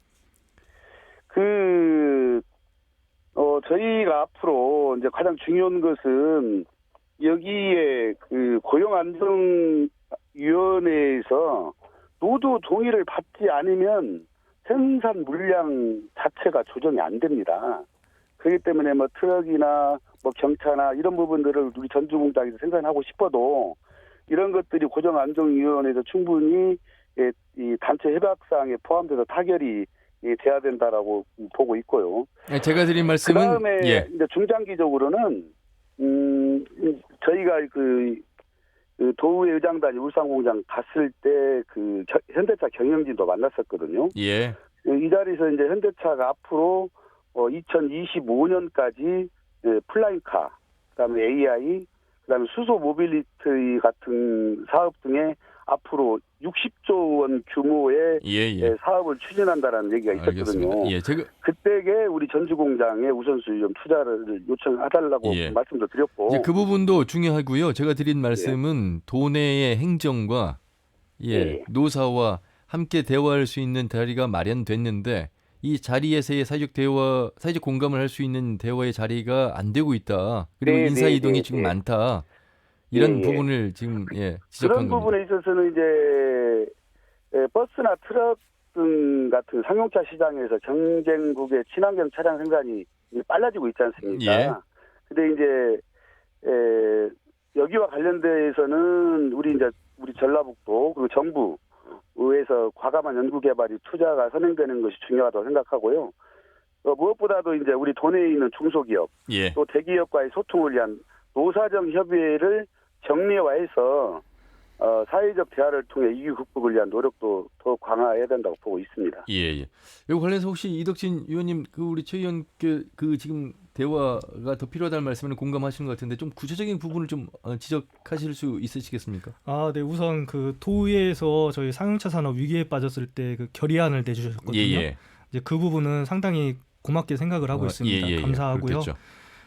저희가 앞으로 이제 가장 중요한 것은 여기에 고용안정위원회에서 노조 동의를 받지 않으면 생산 물량 자체가 조정이 안 됩니다. 그렇기 때문에 뭐 트럭이나 뭐 경차나 이런 부분들을 우리 전주공장에서 생산하고 싶어도 이런 것들이 고용안정위원회에서 충분히 이 단체 협약사항에 포함돼서 타결이 돼야 된다라고 보고 있고요. 제가 드린 말씀은 그다음에 이제 중장기적으로는 저희가 도의회 의장단이 울산공장 갔을 때 현대차 경영진도 만났었거든요. 예. 이 자리에서 이제 현대차가 앞으로 2025년까지 플라잉카, 그다음에 AI, 그다음에 수소 모빌리티 같은 사업 등에 앞으로 60조 원 규모의 사업을 추진한다라는 얘기가 있었거든요. 그때에 우리 전주공장에 우선순위 좀 투자를 요청해달라고 말씀도 드렸고. 이제 그 부분도 중요하고요. 제가 드린 말씀은 도내의 행정과 노사와 함께 대화할 수 있는 자리가 마련됐는데 이 자리에서의 사회적 대화, 사회적 공감을 할 수 있는 대화의 자리가 안 되고 있다. 그리고 인사 이동이 지금 많다. 이런 부분을 지금 지적한 그런 겁니다. 부분에 있어서는 이제 버스나 트럭 등 같은 상용차 시장에서 경쟁국의 친환경 차량 생산이 빨라지고 있지 않습니까? 근데 이제 여기와 관련돼서는 우리 전라북도 그리고 정부에서 과감한 연구 개발이 투자가 선행되는 것이 중요하다고 생각하고요. 무엇보다도 이제 우리 도내에 있는 중소기업 또 대기업과의 소통을 위한 노사정 협의회를 정례화해서 사회적 대화를 통해 이유 극복을 위한 노력도 더 강화해야 된다고 보고 있습니다. 이 관련해서 혹시 이덕진 의원님 우리 최 의원 지금 대화가 더 필요하다는 말씀에는 공감하시는 것 같은데 좀 구체적인 부분을 좀 지적하실 수 있으시겠습니까? 네. 우선 도의회에서 저희 상용차 산업 위기에 빠졌을 때 결의안을 내주셨거든요. 이제 그 부분은 상당히 고맙게 생각을 하고 있습니다. 감사하고요. 그렇겠죠.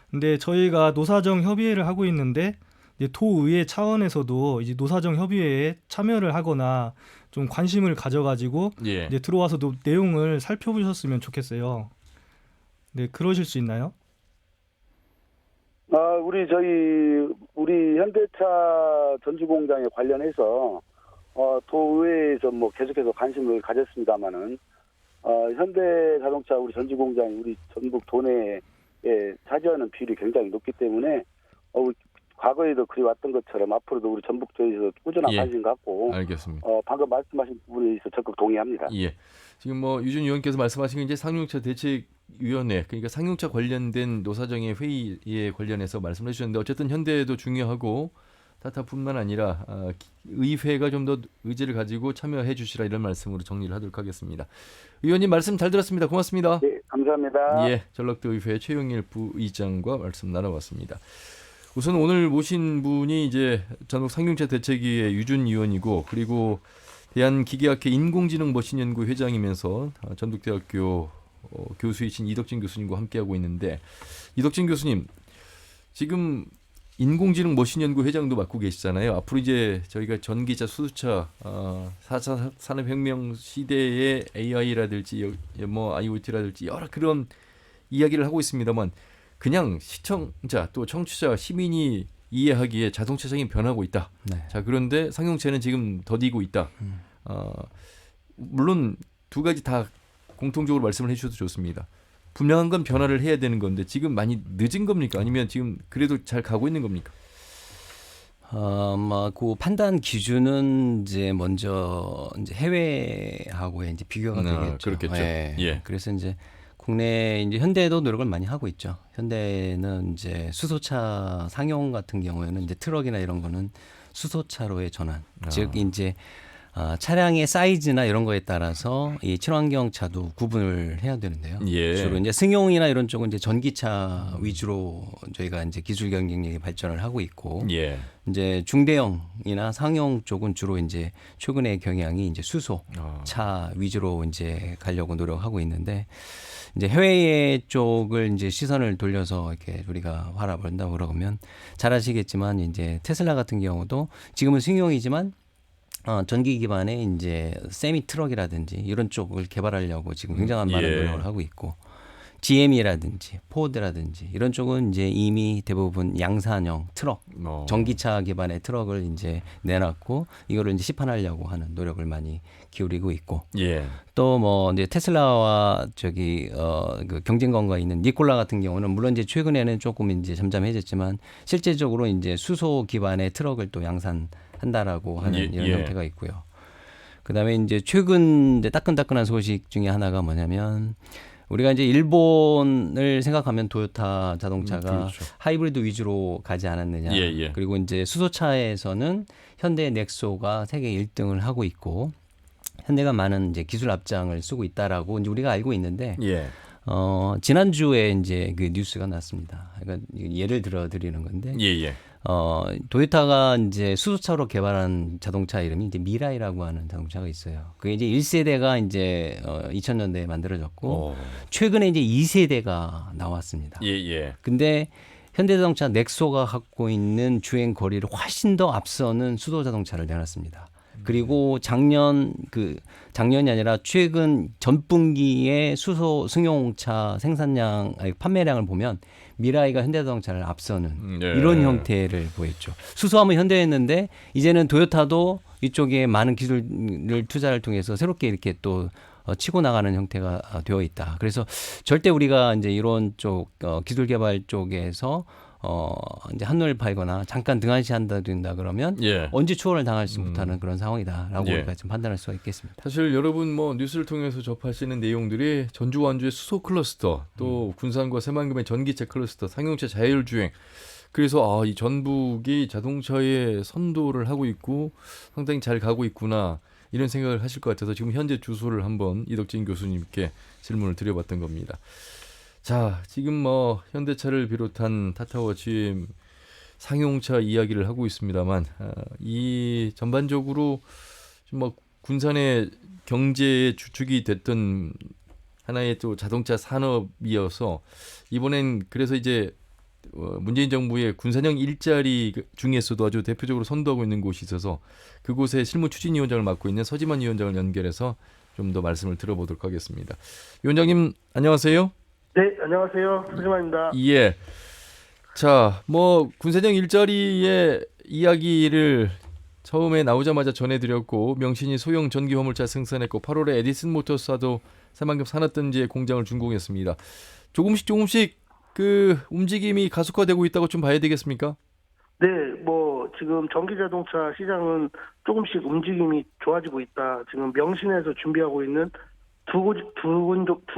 근데 저희가 노사정 협의회를 하고 있는데 이제 도의회 차원에서도 이제 노사정 협의회에 참여를 하거나 좀 관심을 가져가지고 이제 들어와서도 내용을 살펴보셨으면 좋겠어요. 네, 그러실 수 있나요? 우리 현대차 전주공장에 관련해서 도의회에서 뭐 계속해서 관심을 가졌습니다만은 현대자동차 우리 전주공장이 우리 전북 도내에 차지하는 비율이 굉장히 높기 때문에 과거에도 그래왔던 것처럼 앞으로도 우리 전북도에서 꾸준한 관심 갖고 알겠습니다. 방금 말씀하신 부분에 있어서 적극 동의합니다. 지금 유준 의원께서 말씀하신 게 이제 상용차 대책위원회 그러니까 상용차 관련된 노사정의 회의에 관련해서 말씀을 해주셨는데 어쨌든 현대도 중요하고 타타뿐만 아니라 의회가 좀 더 의지를 가지고 참여해 주시라 이런 말씀으로 정리를 하도록 하겠습니다. 의원님 말씀 잘 들었습니다. 고맙습니다. 네, 감사합니다. 전라도 의회 최용일 부의장과 말씀 나눠봤습니다. 우선 오늘 모신 분이 이제 전국 상용차 대책위의 유준 의원이고 그리고 대한기계학회 인공지능머신연구 회장이면서 전북대학교 교수이신 이덕진 교수님과 함께하고 있는데 이덕진 교수님 지금 인공지능 머신연구 회장도 맡고 계시잖아요. 앞으로 이제 저희가 전기차, 수소차, 4차 산업혁명 시대의 AI라든지 IoT라든지 여러 그런 이야기를 하고 있습니다만 그냥 시청자 또 청취자 시민이 이해하기에 자동차장이 변하고 있다. 자 그런데 상용차는 지금 더디고 있다. 물론 두 가지 다 공통적으로 말씀을 해주셔도 좋습니다. 분명한 건 변화를 해야 되는 건데 지금 많이 늦은 겁니까? 아니면 지금 그래도 잘 가고 있는 겁니까? 그 판단 기준은 이제 먼저 이제 해외하고 이제 비교가 되겠죠. 그렇겠죠. 그래서 이제 국내 이제 현대도 노력을 많이 하고 있죠. 현대는 이제 수소차 상용 같은 경우에는 이제 트럭이나 이런 거는 수소차로의 전환, 즉 이제 차량의 사이즈나 이런 거에 따라서 이 친환경차도 구분을 해야 되는데요. 예. 주로 이제 승용이나 이런 쪽은 이제 전기차 위주로 저희가 이제 기술 경쟁력이 발전을 하고 있고, 예. 이제 중대형이나 상용 쪽은 주로 이제 최근의 경향이 이제 수소차 위주로 이제 가려고 노력하고 있는데, 이제 해외 쪽을 이제 시선을 돌려서 이렇게 우리가 바라본다고 그러면 잘 아시겠지만 이제 테슬라 같은 경우도 지금은 승용이지만 전기 기반의 이제 세미 트럭이라든지 이런 쪽을 개발하려고 지금 굉장한 많은 예. 노력을 하고 있고, GM이라든지 포드라든지 이런 쪽은 이제 이미 대부분 양산형 트럭, 전기차 기반의 트럭을 이제 내놨고 이거를 이제 시판하려고 하는 노력을 많이 기울이고 있고, 예. 또 뭐 이제 테슬라와 저기 그 경쟁관계가 있는 니콜라 같은 경우는 물론 이제 최근에는 조금 이제 잠잠해졌지만 실제적으로 이제 수소 기반의 트럭을 또 양산한다라고 하는 이런 형태가 있고요. 그다음에 이제 최근 이제 따끈따끈한 소식 중에 하나가 뭐냐면, 우리가 이제 일본을 생각하면 도요타 자동차가 그렇죠. 하이브리드 위주로 가지 않았느냐. 예. 그리고 이제 수소차에서는 현대 넥소가 세계 1등을 하고 있고, 현대가 많은 이제 기술 앞장을 쓰고 있다라고 이제 우리가 알고 있는데, 예. 지난주에 이제 그 뉴스가 났습니다. 그러니까 예를 들어 드리는 건데, 예. 도요타가 이제 수소차로 개발한 자동차 이름이 이제 미라이라고 하는 자동차가 있어요. 그게 이제 1세대가 이제 2000년대에 만들어졌고, 최근에 이제 2세대가 나왔습니다. 예. 근데 현대자동차 넥소가 갖고 있는 주행 거리를 훨씬 더 앞서는 수소 자동차를 내놨습니다. 그리고 작년이 아니라 최근 전분기의 수소 승용차 판매량을 보면 미라이가 현대자동차를 앞서는 이런 형태를 보였죠. 수소하면 현대였는데 이제는 도요타도 이쪽에 많은 기술을 투자를 통해서 새롭게 이렇게 또 치고 나가는 형태가 되어 있다. 그래서 절대 우리가 이제 이런 쪽 기술 개발 쪽에서 이제 한눈을 팔거나 잠깐 등한시한다 그러면 언제 추월을 당할지 못하는 그런 상황이다라고 우리가 좀 판단할 수가 있겠습니다. 사실 여러분 뭐 뉴스를 통해서 접하시는 내용들이 전주 완주의 수소 클러스터, 또 군산과 새만금의 전기차 클러스터, 상용차 자율주행. 그래서 이 전북이 자동차에 선도를 하고 있고 상당히 잘 가고 있구나, 이런 생각을 하실 것 같아서 지금 현재 주소를 한번 이덕진 교수님께 질문을 드려봤던 겁니다. 자, 지금 뭐 현대차를 비롯한 타타와 GM 상용차 이야기를 하고 있습니다만, 이 전반적으로 좀 뭐 군산의 경제의 주축이 됐던 하나의 또 자동차 산업이어서 이번엔 그래서 이제 문재인 정부의 군산형 일자리 중에서도 아주 대표적으로 선도하고 있는 곳이 있어서 그곳의 실무 추진위원장을 맡고 있는 서지만 위원장을 연결해서 좀 더 말씀을 들어보도록 하겠습니다. 위원장님 안녕하세요. 네, 안녕하세요. 서지만입니다. 예. 자, 뭐 군산형 일자리의 이야기를 처음에 나오자마자 전해드렸고, 명신이 소형 전기 화물차 생산했고 8월에 에디슨 모터스도 새만금 산업단지에 공장을 준공했습니다. 조금씩 그 움직임이 가속화되고 있다고 좀 봐야 되겠습니까? 네, 뭐 지금 전기 자동차 시장은 조금씩 움직임이 좋아지고 있다. 지금 명신에서 준비하고 있는 두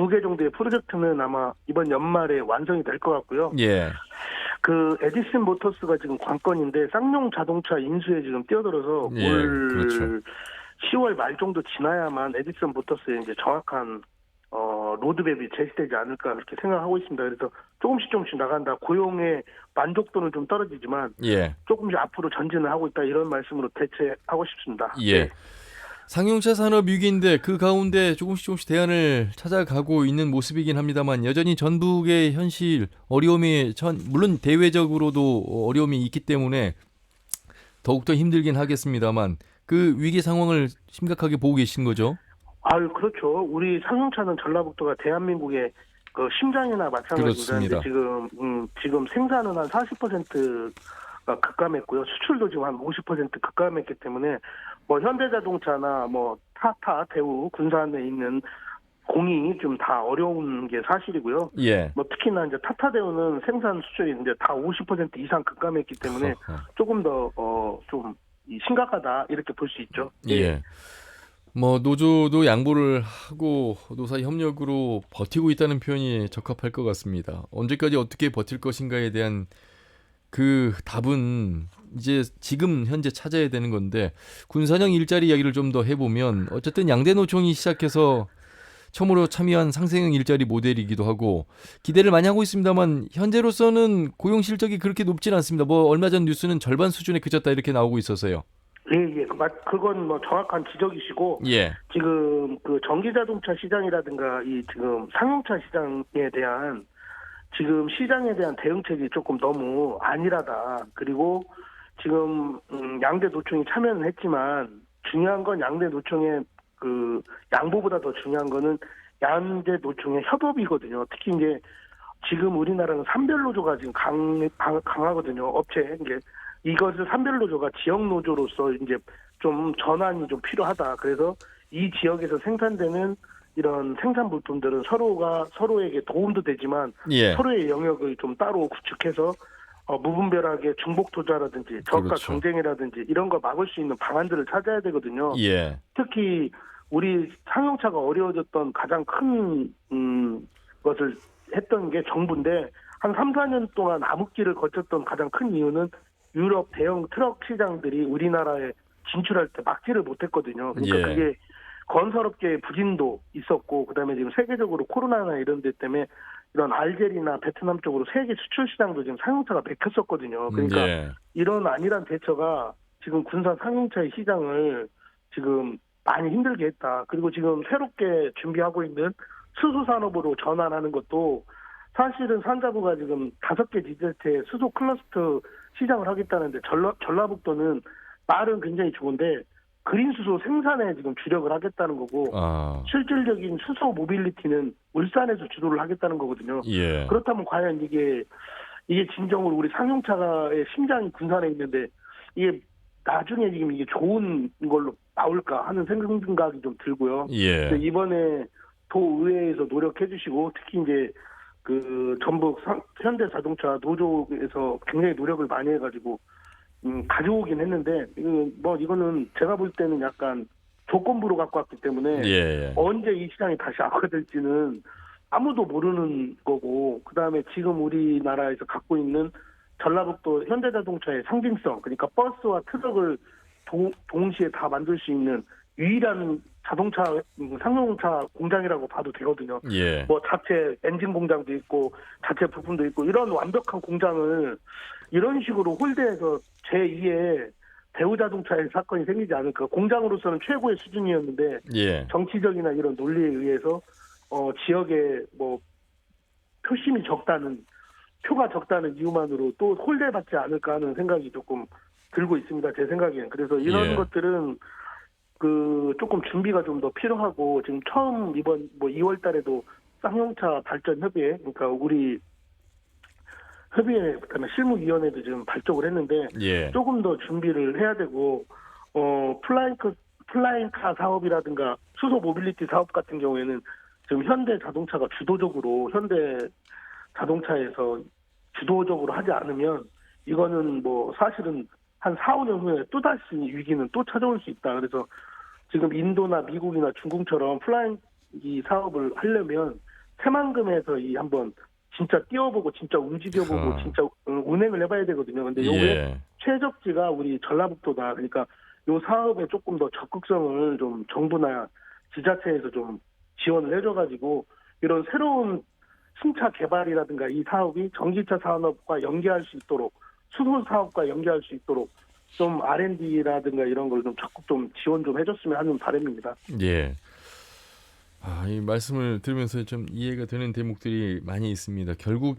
개 정도의 프로젝트는 아마 이번 연말에 완성이 될 것 같고요. 예. 그 에디슨 모터스가 지금 관건인데 쌍용 자동차 인수에 지금 뛰어들어서 올 그렇죠. 10월 말 정도 지나야만 에디슨 모터스의 이제 정확한 로드맵이 제시되지 않을까 그렇게 생각하고 있습니다. 그래서 조금씩 나간다. 고용의 만족도는 좀 떨어지지만 조금씩 앞으로 전진을 하고 있다, 이런 말씀으로 대체하고 싶습니다. 예. 상용차 산업 위기인데 그 가운데 조금씩 대안을 찾아가고 있는 모습이긴 합니다만, 여전히 전북의 현실 어려움이 물론 대외적으로도 어려움이 있기 때문에 더욱더 힘들긴 하겠습니다만, 그 위기 상황을 심각하게 보고 계신 거죠? 아유, 그렇죠. 우리 상용차는 전라북도가 대한민국의 그 심장이나 마찬가지입니다. 지금 생산은 한 40%가 급감했고요. 수출도 지금 한 50% 급감했기 때문에 뭐 현대자동차나 뭐 타타, 대우, 군산에 있는 공이 좀 다 어려운 게 사실이고요. 뭐 특히나 이제 타타 대우는 생산 수출이 이제 다 50% 이상 급감했기 때문에 조금 더 좀 심각하다, 이렇게 볼 수 있죠. 예. 뭐 노조도 양보를 하고 노사 협력으로 버티고 있다는 표현이 적합할 것 같습니다. 언제까지 어떻게 버틸 것인가에 대한 그 답은 이제 지금 현재 찾아야 되는 건데 군산형 일자리 이야기를 좀 더 해보면 어쨌든 양대 노총이 시작해서 처음으로 참여한 상생형 일자리 모델이기도 하고 기대를 많이 하고 있습니다만 현재로서는 고용 실적이 그렇게 높진 않습니다. 뭐 얼마 전 뉴스는 절반 수준에 그쳤다 이렇게 나오고 있어서요. 예. 그건 뭐 정확한 지적이시고, 예. 지금 그 전기자동차 시장이라든가 이 지금 상용차 시장에 대한 지금 시장에 대한 대응책이 조금 너무 안일하다. 그리고 지금 양대 노총이 참여는 했지만 중요한 건 양대 노총의 그 양보보다 더 중요한 거는 양대 노총의 협업이거든요. 특히 이제 지금 우리나라는 산별 노조가 지금 강하거든요. 업체 이제 이것을 산별 노조가 지역 노조로서 이제 좀 전환이 좀 필요하다. 그래서 이 지역에서 생산되는 이런 생산 부품들은 서로가 서로에게 도움도 되지만 예. 서로의 영역을 좀 따로 구축해서 무분별하게 중복 투자라든지 저가 그렇죠. 경쟁이라든지 이런 걸 막을 수 있는 방안들을 찾아야 되거든요. 예. 특히 우리 상용차가 어려워졌던 가장 큰 것을 했던 게 정부인데 한 3, 4년 동안 암흑기를 거쳤던 가장 큰 이유는 유럽 대형 트럭 시장들이 우리나라에 진출할 때 막지를 못했거든요. 그러니까 예. 그게 건설업계의 부진도 있었고 그다음에 지금 세계적으로 코로나나 이런 데 때문에 이런 알제리나 베트남 쪽으로 세계 수출 시장도 지금 상용차가 맥혔었거든요. 그러니까 예. 이런 안일한 대처가 지금 군산 상용차의 시장을 지금 많이 힘들게 했다. 그리고 지금 새롭게 준비하고 있는 수소산업으로 전환하는 것도 사실은 산자부가 지금 5개 지자체에 수소 클러스터 시장을 하겠다는데 전라북도는 말은 굉장히 좋은데 그린 수소 생산에 지금 주력을 하겠다는 거고 실질적인 수소 모빌리티는 울산에서 주도를 하겠다는 거거든요. 예. 그렇다면 과연 이게 진정으로 우리 상용차의 심장이 군산에 있는데 이게 나중에 지금 이게 좋은 걸로 나올까 하는 생각이 좀 들고요. 예. 근데 이번에 도의회에서 노력해 주시고 특히 이제 그 전북 현대자동차 노조에서 굉장히 노력을 많이 해가지고 가져오긴 했는데 이거는 제가 볼 때는 약간 조건부로 갖고 왔기 때문에 예. 언제 이 시장이 다시 악화될지는 아무도 모르는 거고 그다음에 지금 우리나라에서 갖고 있는 전라북도 현대자동차의 상징성 그러니까 버스와 트럭을 동시에 다 만들 수 있는 유일한 자동차 상용차 공장이라고 봐도 되거든요. 예. 뭐 자체 엔진 공장도 있고 자체 부품도 있고 이런 완벽한 공장을 이런 식으로 홀대해서 제2의 대우자동차의 사건이 생기지 않을까. 공장으로서는 최고의 수준이었는데 예. 정치적이나 이런 논리에 의해서 지역에 뭐 표가 적다는 이유만으로 또 홀대받지 않을까 하는 생각이 조금 들고 있습니다. 제 생각엔. 그래서 이런 예. 것들은 조금 준비가 좀 더 필요하고 지금 처음 이번 2월 달에도 쌍용차 발전 협의회 그러니까 우리 협의회 그다음에 실무위원회도 지금 발족을 했는데 예. 조금 더 준비를 해야 되고 플라잉카 사업이라든가 수소 모빌리티 사업 같은 경우에는 지금 현대 자동차가 자동차에서 주도적으로 하지 않으면 이거는 뭐 사실은 한 4, 5년 후에 또다시 위기는 또 찾아올 수 있다. 그래서 지금 인도나 미국이나 중국처럼 플라잉 이 사업을 하려면 새만금에서 한번 진짜 뛰어보고 진짜 움직여보고 진짜 운행을 해봐야 되거든요. 근데 요게 최적지가 우리 전라북도다. 그러니까 요 사업에 조금 더 적극성을 좀 정부나 지자체에서 좀 지원을 해줘가지고 이런 새로운 신차 개발이라든가 이 사업이 전기차 산업과 연계할 수 있도록 수소 사업과 연계할 수 있도록 좀 R&D라든가 이런 걸 좀 적극 좀 지원 좀 해줬으면 하는 바람입니다. 예. 이 말씀을 들으면서 좀 이해가 되는 대목들이 많이 있습니다. 결국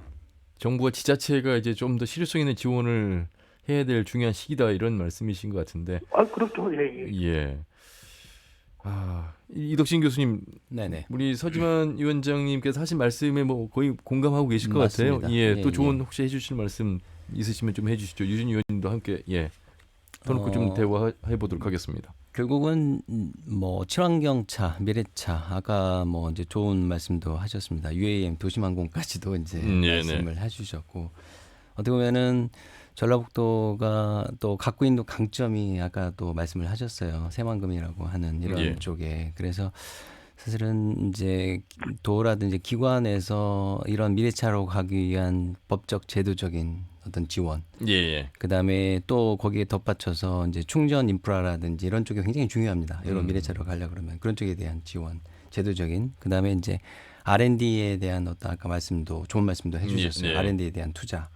정부와 지자체가 이제 좀 더 실효성 있는 지원을 해야 될 중요한 시기다 이런 말씀이신 것 같은데. 그렇죠. 예. 예. 이덕신 교수님, 네네. 우리 서지만 위원장님께서 하신 말씀에 뭐 거의 공감하고 계실 것 맞습니다. 같아요. 예, 또 좋은 혹시 해주실 말씀 있으시면 좀 해주시죠. 유진 의원님도 함께 터놓고 좀 대화해 보도록 하겠습니다. 결국은 뭐 친환경차, 미래차 아까 뭐 이제 좋은 말씀도 하셨습니다. UAM 도심항공까지도 이제 말씀을 해주셨고 어떻게 보면은 전라북도가 또 갖고 있는 강점이 아까 또 말씀을 하셨어요. 새만금이라고 하는 이런 쪽에 그래서 사실은 이제 도라든지 기관에서 이런 미래차로 가기 위한 법적 제도적인 어떤 지원, 예. 그다음에 또 거기에 덧받쳐서 이제 충전 인프라라든지 이런 쪽이 굉장히 중요합니다. 이런 미래차로 가려 그러면 그런 쪽에 대한 지원, 제도적인, 그다음에 이제 R&D에 대한 어떤 아까 좋은 말씀도 해주셨어요. 네. R&D에 대한 투자.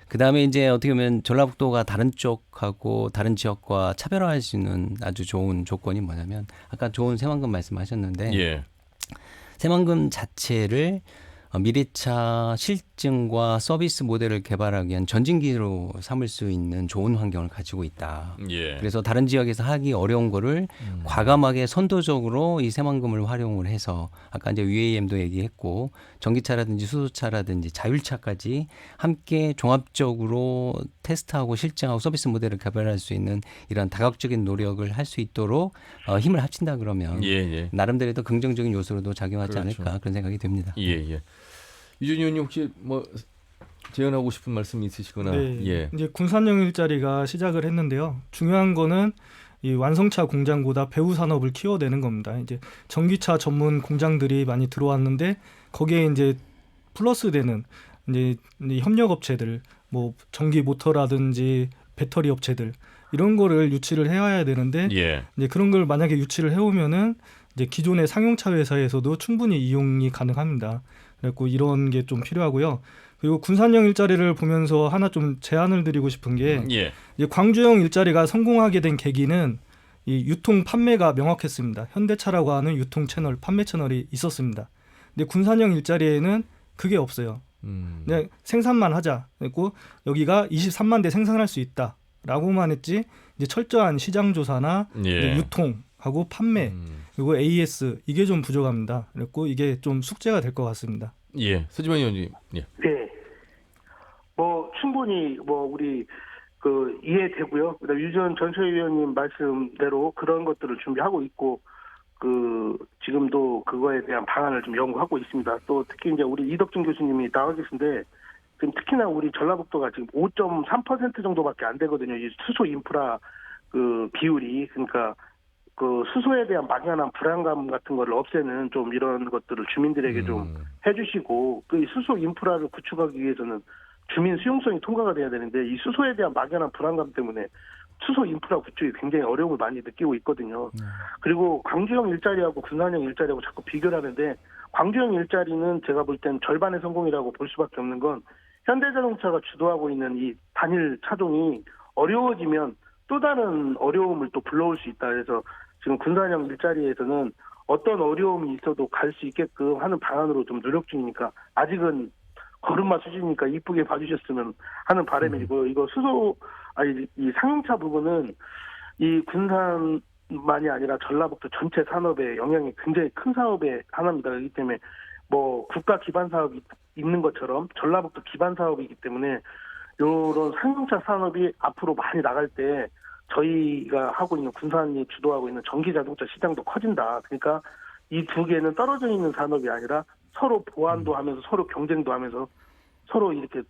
그다음에 이제 어떻게 보면 전라북도가 다른 쪽하고 다른 지역과 차별화할 수 있는 아주 좋은 조건이 뭐냐면 아까 좋은 새만금 말씀하셨는데 예. 새만금 자체를 미래차 실증과 서비스 모델을 개발하기 위한 전진기로 삼을 수 있는 좋은 환경을 가지고 있다. 예. 그래서 다른 지역에서 하기 어려운 거를 과감하게 선도적으로 이 새만금을 활용을 해서 아까 이제 UAM도 얘기했고 전기차라든지 수소차라든지 자율차까지 함께 종합적으로 테스트하고 실증하고 서비스 모델을 개발할 수 있는 이런 다각적인 노력을 할 수 있도록 힘을 합친다 그러면 예. 나름대로 더 긍정적인 요소로도 작용하지 그렇죠. 않을까 그런 생각이 듭니다. 예. 유준희 의원님 혹시 뭐 제안하고 싶은 말씀이 있으시거나 네, 예. 이제 군산형 일자리가 시작을 했는데요. 중요한 거는 이 완성차 공장보다 배후 산업을 키워내는 겁니다. 이제 전기차 전문 공장들이 많이 들어왔는데 거기에 이제 플러스되는 이제 협력 업체들, 뭐 전기 모터라든지 배터리 업체들 이런 거를 유치를 해와야 되는데 예. 이제 그런 걸 만약에 유치를 해오면은 이제 기존의 상용차 회사에서도 충분히 이용이 가능합니다. 그래서 이런 게 좀 필요하고요. 그리고 군산형 일자리를 보면서 하나 좀 제안을 드리고 싶은 게 예. 이제 광주형 일자리가 성공하게 된 계기는 이 유통 판매가 명확했습니다. 현대차라고 하는 유통 채널, 판매 채널이 있었습니다. 근데 군산형 일자리에는 그게 없어요. 그냥 생산만 하자. 그리고 여기가 23만 대 생산할 수 있다라고만 했지 이제 철저한 시장 조사나 예. 유통하고 판매 그리고 AS 이게 좀 부족합니다. 그리고 이게 좀 숙제가 될 것 같습니다. 예. 서지만 의원님. 예. 네. 뭐 충분히 뭐 우리 그 이해되고요. 그다음 유전 전처위원님 말씀대로 그런 것들을 준비하고 있고 그 지금도 그거에 대한 방안을 좀 연구하고 있습니다. 또 특히 이제 우리 이덕준 교수님이 나와 계신데 지금 특히나 우리 전라북도가 지금 5.3% 정도밖에 안 되거든요. 이 수소 인프라 그 비율이. 그러니까 그 수소에 대한 막연한 불안감 같은 거를 없애는 좀 이런 것들을 주민들에게 좀 해주시고 그 수소 인프라를 구축하기 위해서는 주민 수용성이 통과가 돼야 되는데 이 수소에 대한 막연한 불안감 때문에 수소 인프라 구축이 굉장히 어려움을 많이 느끼고 있거든요. 그리고 광주형 일자리하고 군산형 일자리하고 자꾸 비교를 하는데 광주형 일자리는 제가 볼 땐 절반의 성공이라고 볼 수밖에 없는 건 현대자동차가 주도하고 있는 이 단일 차종이 어려워지면 또 다른 어려움을 또 불러올 수 있다. 그래서 지금 군산형 일자리에서는 어떤 어려움이 있어도 갈 수 있게끔 하는 방안으로 좀 노력 중이니까 아직은 걸음마 수준이니까 이쁘게 봐주셨으면 하는 바람이고 이거 이 상용차 부분은 이 군산만이 아니라 전라북도 전체 산업에 영향이 굉장히 큰 사업의 하나입니다. 그렇기 때문에 뭐 국가 기반 사업이 있는 것처럼 전라북도 기반 사업이기 때문에 이런 상용차 산업이 앞으로 많이 나갈 때 저희가 하고 있는 군산이 주도하고 있는 전기 자동차 시장도 커진다. 그러니까 이 두 개는 떨어져 있는 산업이 아니라 서로 보완도 하면서 서로 경쟁도 하면서 서로 이렇게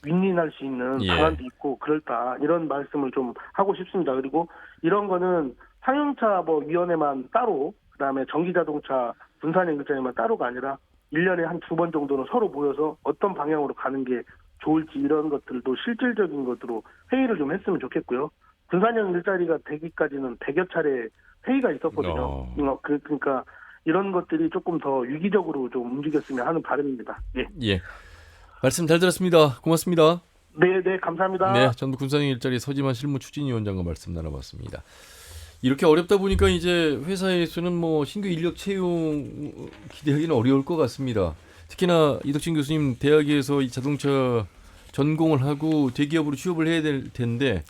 윈윈할 수 있는 방안도 있고 그럴다. 이런 말씀을 좀 하고 싶습니다. 그리고 이런 거는 상용차 뭐 위원회만 따로 그다음에 전기 자동차 군산형 일자리만 따로가 아니라 1년에 한 2번 정도는 서로 모여서 어떤 방향으로 가는 게 좋을지 이런 것들도 실질적인 것으로 회의를 좀 했으면 좋겠고요. 군산형 일자리가 되기까지는 100여 차례 회의가 있었거든요. 그러니까 이런 것들이 조금 더 유기적으로 좀 움직였으면 하는 바람입니다. 예. 말씀 잘 들었습니다. 고맙습니다. 네, 감사합니다. 네, 전북 군산형 일자리 서지만 실무추진위원장과 말씀 나눠봤습니다. 이렇게 어렵다 보니까 이제 회사에서는 뭐 신규 인력 채용 기대하기는 어려울 것 같습니다. 특히나 이덕진 교수님 대학에서 이 자동차 전공을 하고 대기업으로 취업을 해야 될 텐데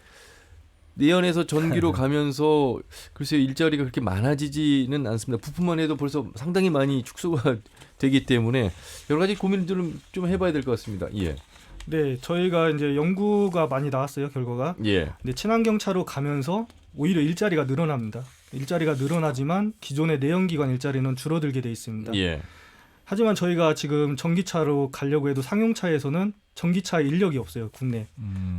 내연에서 전기로 가면서 글쎄요 일자리가 그렇게 많아지지는 않습니다. 부품만 해도 벌써 상당히 많이 축소가 되기 때문에 여러 가지 고민들을 좀 해봐야 될 것 같습니다. 예. 네, 저희가 이제 연구가 많이 나왔어요 결과가. 예. 근데 친환경차로 가면서 오히려 일자리가 늘어납니다. 일자리가 늘어나지만 기존의 내연기관 일자리는 줄어들게 돼 있습니다. 예. 하지만 저희가 지금 전기차로 가려고 해도 상용차에서는 전기차 인력이 없어요 국내.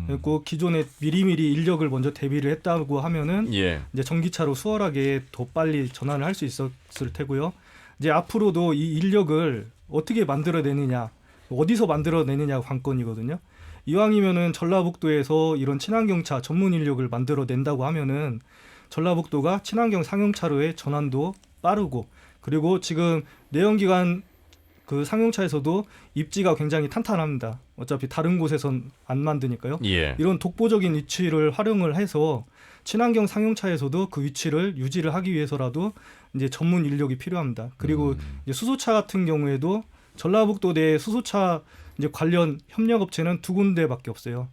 그리고 기존에 미리미리 인력을 먼저 대비를 했다고 하면은 이제 전기차로 수월하게 더 빨리 전환을 할 수 있었을 테고요. 이제 앞으로도 이 인력을 어떻게 만들어내느냐, 어디서 만들어내느냐가 관건이거든요. 이왕이면은 전라북도에서 이런 친환경차 전문 인력을 만들어낸다고 하면은 전라북도가 친환경 상용차로의 전환도 빠르고, 그리고 지금 내연기관 그 상용차에서도 입지가 굉장히 탄탄합니다. 어차피 다른 곳에선 안 만드니까요. 예. 이런 독보적인 위치를 활용을 해서 친환경 상용차에서도 그 위치를 유지를 하기 위해서라도 이제 전문 인력이 필요합니다. 그리고 이제 수소차 같은 경우에도 전라북도 내 수소차 이제 관련 협력업체는 2군데밖에 없어요.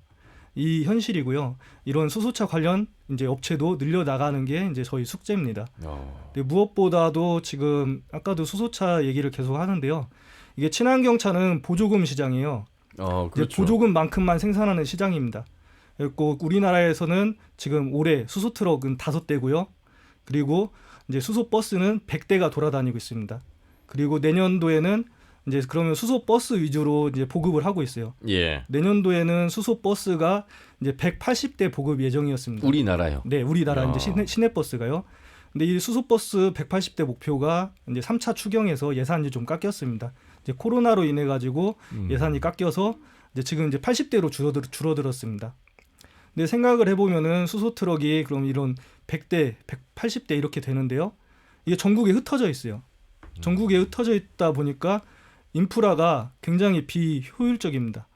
이 현실이고요. 이런 수소차 관련 이제 업체도 늘려 나가는 게 이제 저희 숙제입니다. 근데 무엇보다도 지금 아까도 수소차 얘기를 계속 하는데요. 이게 친환경차는 보조금 시장이에요. 그렇죠. 보조금만큼만 생산하는 시장입니다. 그리고 우리나라에서는 지금 올해 수소 트럭은 5대고요. 그리고 이제 수소 버스는 100대가 돌아다니고 있습니다. 그리고 내년도에는 이제 그러면 수소 버스 위주로 이제 보급을 하고 있어요. 예. 내년도에는 수소 버스가 이제 180대 보급 예정이었습니다. 우리나라요? 네, 우리나라 이제 시내 버스가요. 근데 이 수소 버스 180대 목표가 이제 3차 추경에서 예산이 좀 깎였습니다. 이제 코로나로 인해 가지고 예산이 깎여서 이제 지금 이제 80대로 줄어들었습니다. 근데 생각을 해보면은 수소 트럭이 그럼 이런 100대, 180대 이렇게 되는데요. 이게 전국에 흩어져 있어요. 전국에 흩어져 있다 보니까 인프라가 굉장히 비효율적입니다.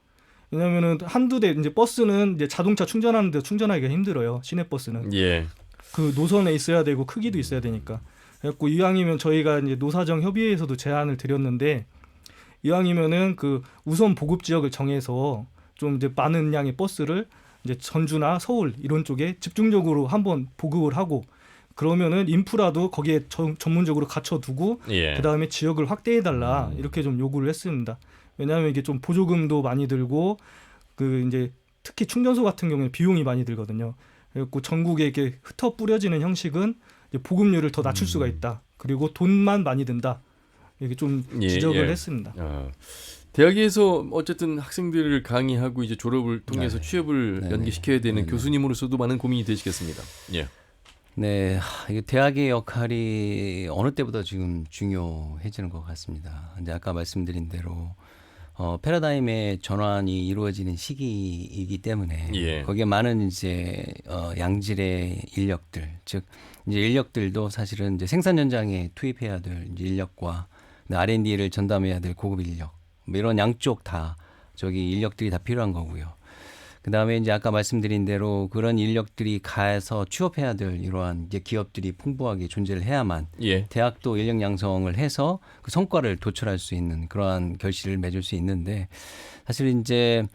왜냐하면은 한두 대 이제 버스는 이제 자동차 충전하는데 충전하기가 힘들어요. 시내 버스는. 예. 그 노선에 있어야 되고 크기도 있어야 되니까. 그래갖고 이왕이면 저희가 이제 노사정 협의회에서도 제안을 드렸는데, 이왕이면은 그 우선 보급 지역을 정해서 좀 이제 많은 양의 버스를 이제 전주나 서울 이런 쪽에 집중적으로 한번 보급을 하고, 그러면은 인프라도 거기에 전문적으로 갖춰두고 예. 그다음에 지역을 확대해달라 이렇게 좀 요구를 했습니다. 왜냐하면 이게 좀 보조금도 많이 들고 그 이제 특히 충전소 같은 경우에 비용이 많이 들거든요. 그래갖고 전국에 이렇게 흩어 뿌려지는 형식은 이제 보급률을 더 낮출 수가 있다. 그리고 돈만 많이 든다. 이렇게 좀 지적을 했습니다. 대학에서 어쨌든 학생들을 강의하고 이제 졸업을 통해서 취업을 연계시켜야 되는 교수님으로서도 많은 고민이 되시겠습니다. 예. 네, 이게 대학의 역할이 어느 때보다 지금 중요해지는 것 같습니다. 이제 아까 말씀드린 대로 패러다임의 전환이 이루어지는 시기이기 때문에 거기에 많은 이제 양질의 인력들, 즉 이제 인력들도 사실은 이제 생산 현장에 투입해야 될 이제 인력과 R&D를 전담해야 될 고급 인력, 뭐 이런 양쪽 다 저기 인력들이 다 필요한 거고요. 그다음에 이제 아까 말씀드린 대로 그런 인력들이 가서 취업해야 될 이러한 이제 기업들이 풍부하게 존재를 해야만 대학도 인력 양성을 해서 그 성과를 도출할 수 있는 그러한 결실을 맺을 수 있는데, 사실 이제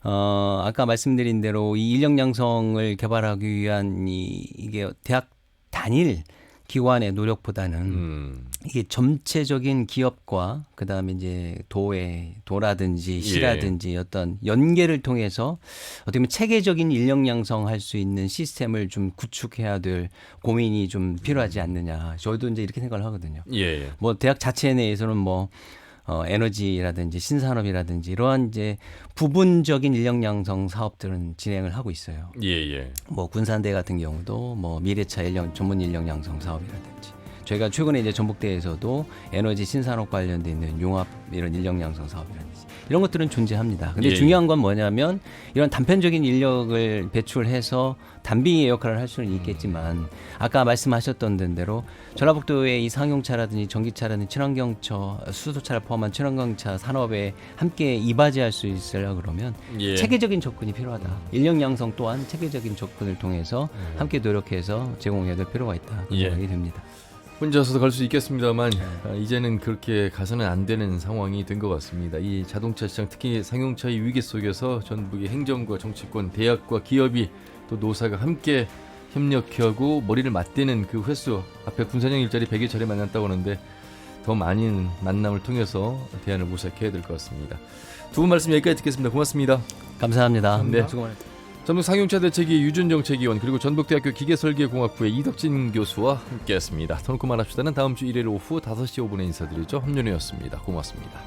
아까 말씀드린 대로 이 인력 양성을 개발하기 위한 이게 대학 단일 기관의 노력보다는 이게 전체적인 기업과 그다음에 이제 도라든지 시라든지 어떤 연계를 통해서 어떻게 보면 체계적인 인력 양성할 수 있는 시스템을 좀 구축해야 될 고민이 좀 필요하지 않느냐. 저희도 이제 이렇게 생각을 하거든요. 뭐 대학 자체 내에서는 뭐 에너지라든지 신산업이라든지 이러한 이제 부분적인 인력 양성 사업들은 진행을 하고 있어요. 뭐 군산대 같은 경우도 뭐 미래차 전문 인력 양성 사업이라든지, 저희가 최근에 이제 전북대에서도 에너지 신산업 관련돼 있는 융합 이런 인력 양성 사업이라든지 이런 것들은 존재합니다. 근데 중요한 건 뭐냐면 이런 단편적인 인력을 배출해서 단비의 역할을 할 수는 있겠지만 아까 말씀하셨던 대로 전라북도의 이 상용차라든지 전기차라든지 친환경차, 수소차를 포함한 친환경차 산업에 함께 이바지할 수 있으려고 그러면 체계적인 접근이 필요하다. 인력 양성 또한 체계적인 접근을 통해서 함께 노력해서 제공해야 될 필요가 있다. 그런 생각이 듭니다. 혼자서도 갈 수 있겠습니다만 이제는 그렇게 가서는 안 되는 상황이 된 것 같습니다. 이 자동차 시장, 특히 상용차의 위기 속에서 전북의 행정과 정치권, 대학과 기업이 또 노사가 함께 협력하고 머리를 맞대는 그 횟수, 앞에 군사령 일자리 100여 차례 만났다고 하는데 더 많은 만남을 통해서 대안을 모색해야 될 것 같습니다. 두 분 말씀 여기까지 듣겠습니다. 고맙습니다. 감사합니다. 네. 수고 많으셨습니다. 전북 상용차 대책위 유준정책위원, 그리고 전북대학교 기계설계공학부의 이덕진 교수와 함께했습니다. 터놓고 말합시다는 다음 주 일요일 오후 5시 5분에 인사드리죠. 함윤호였습니다. 고맙습니다.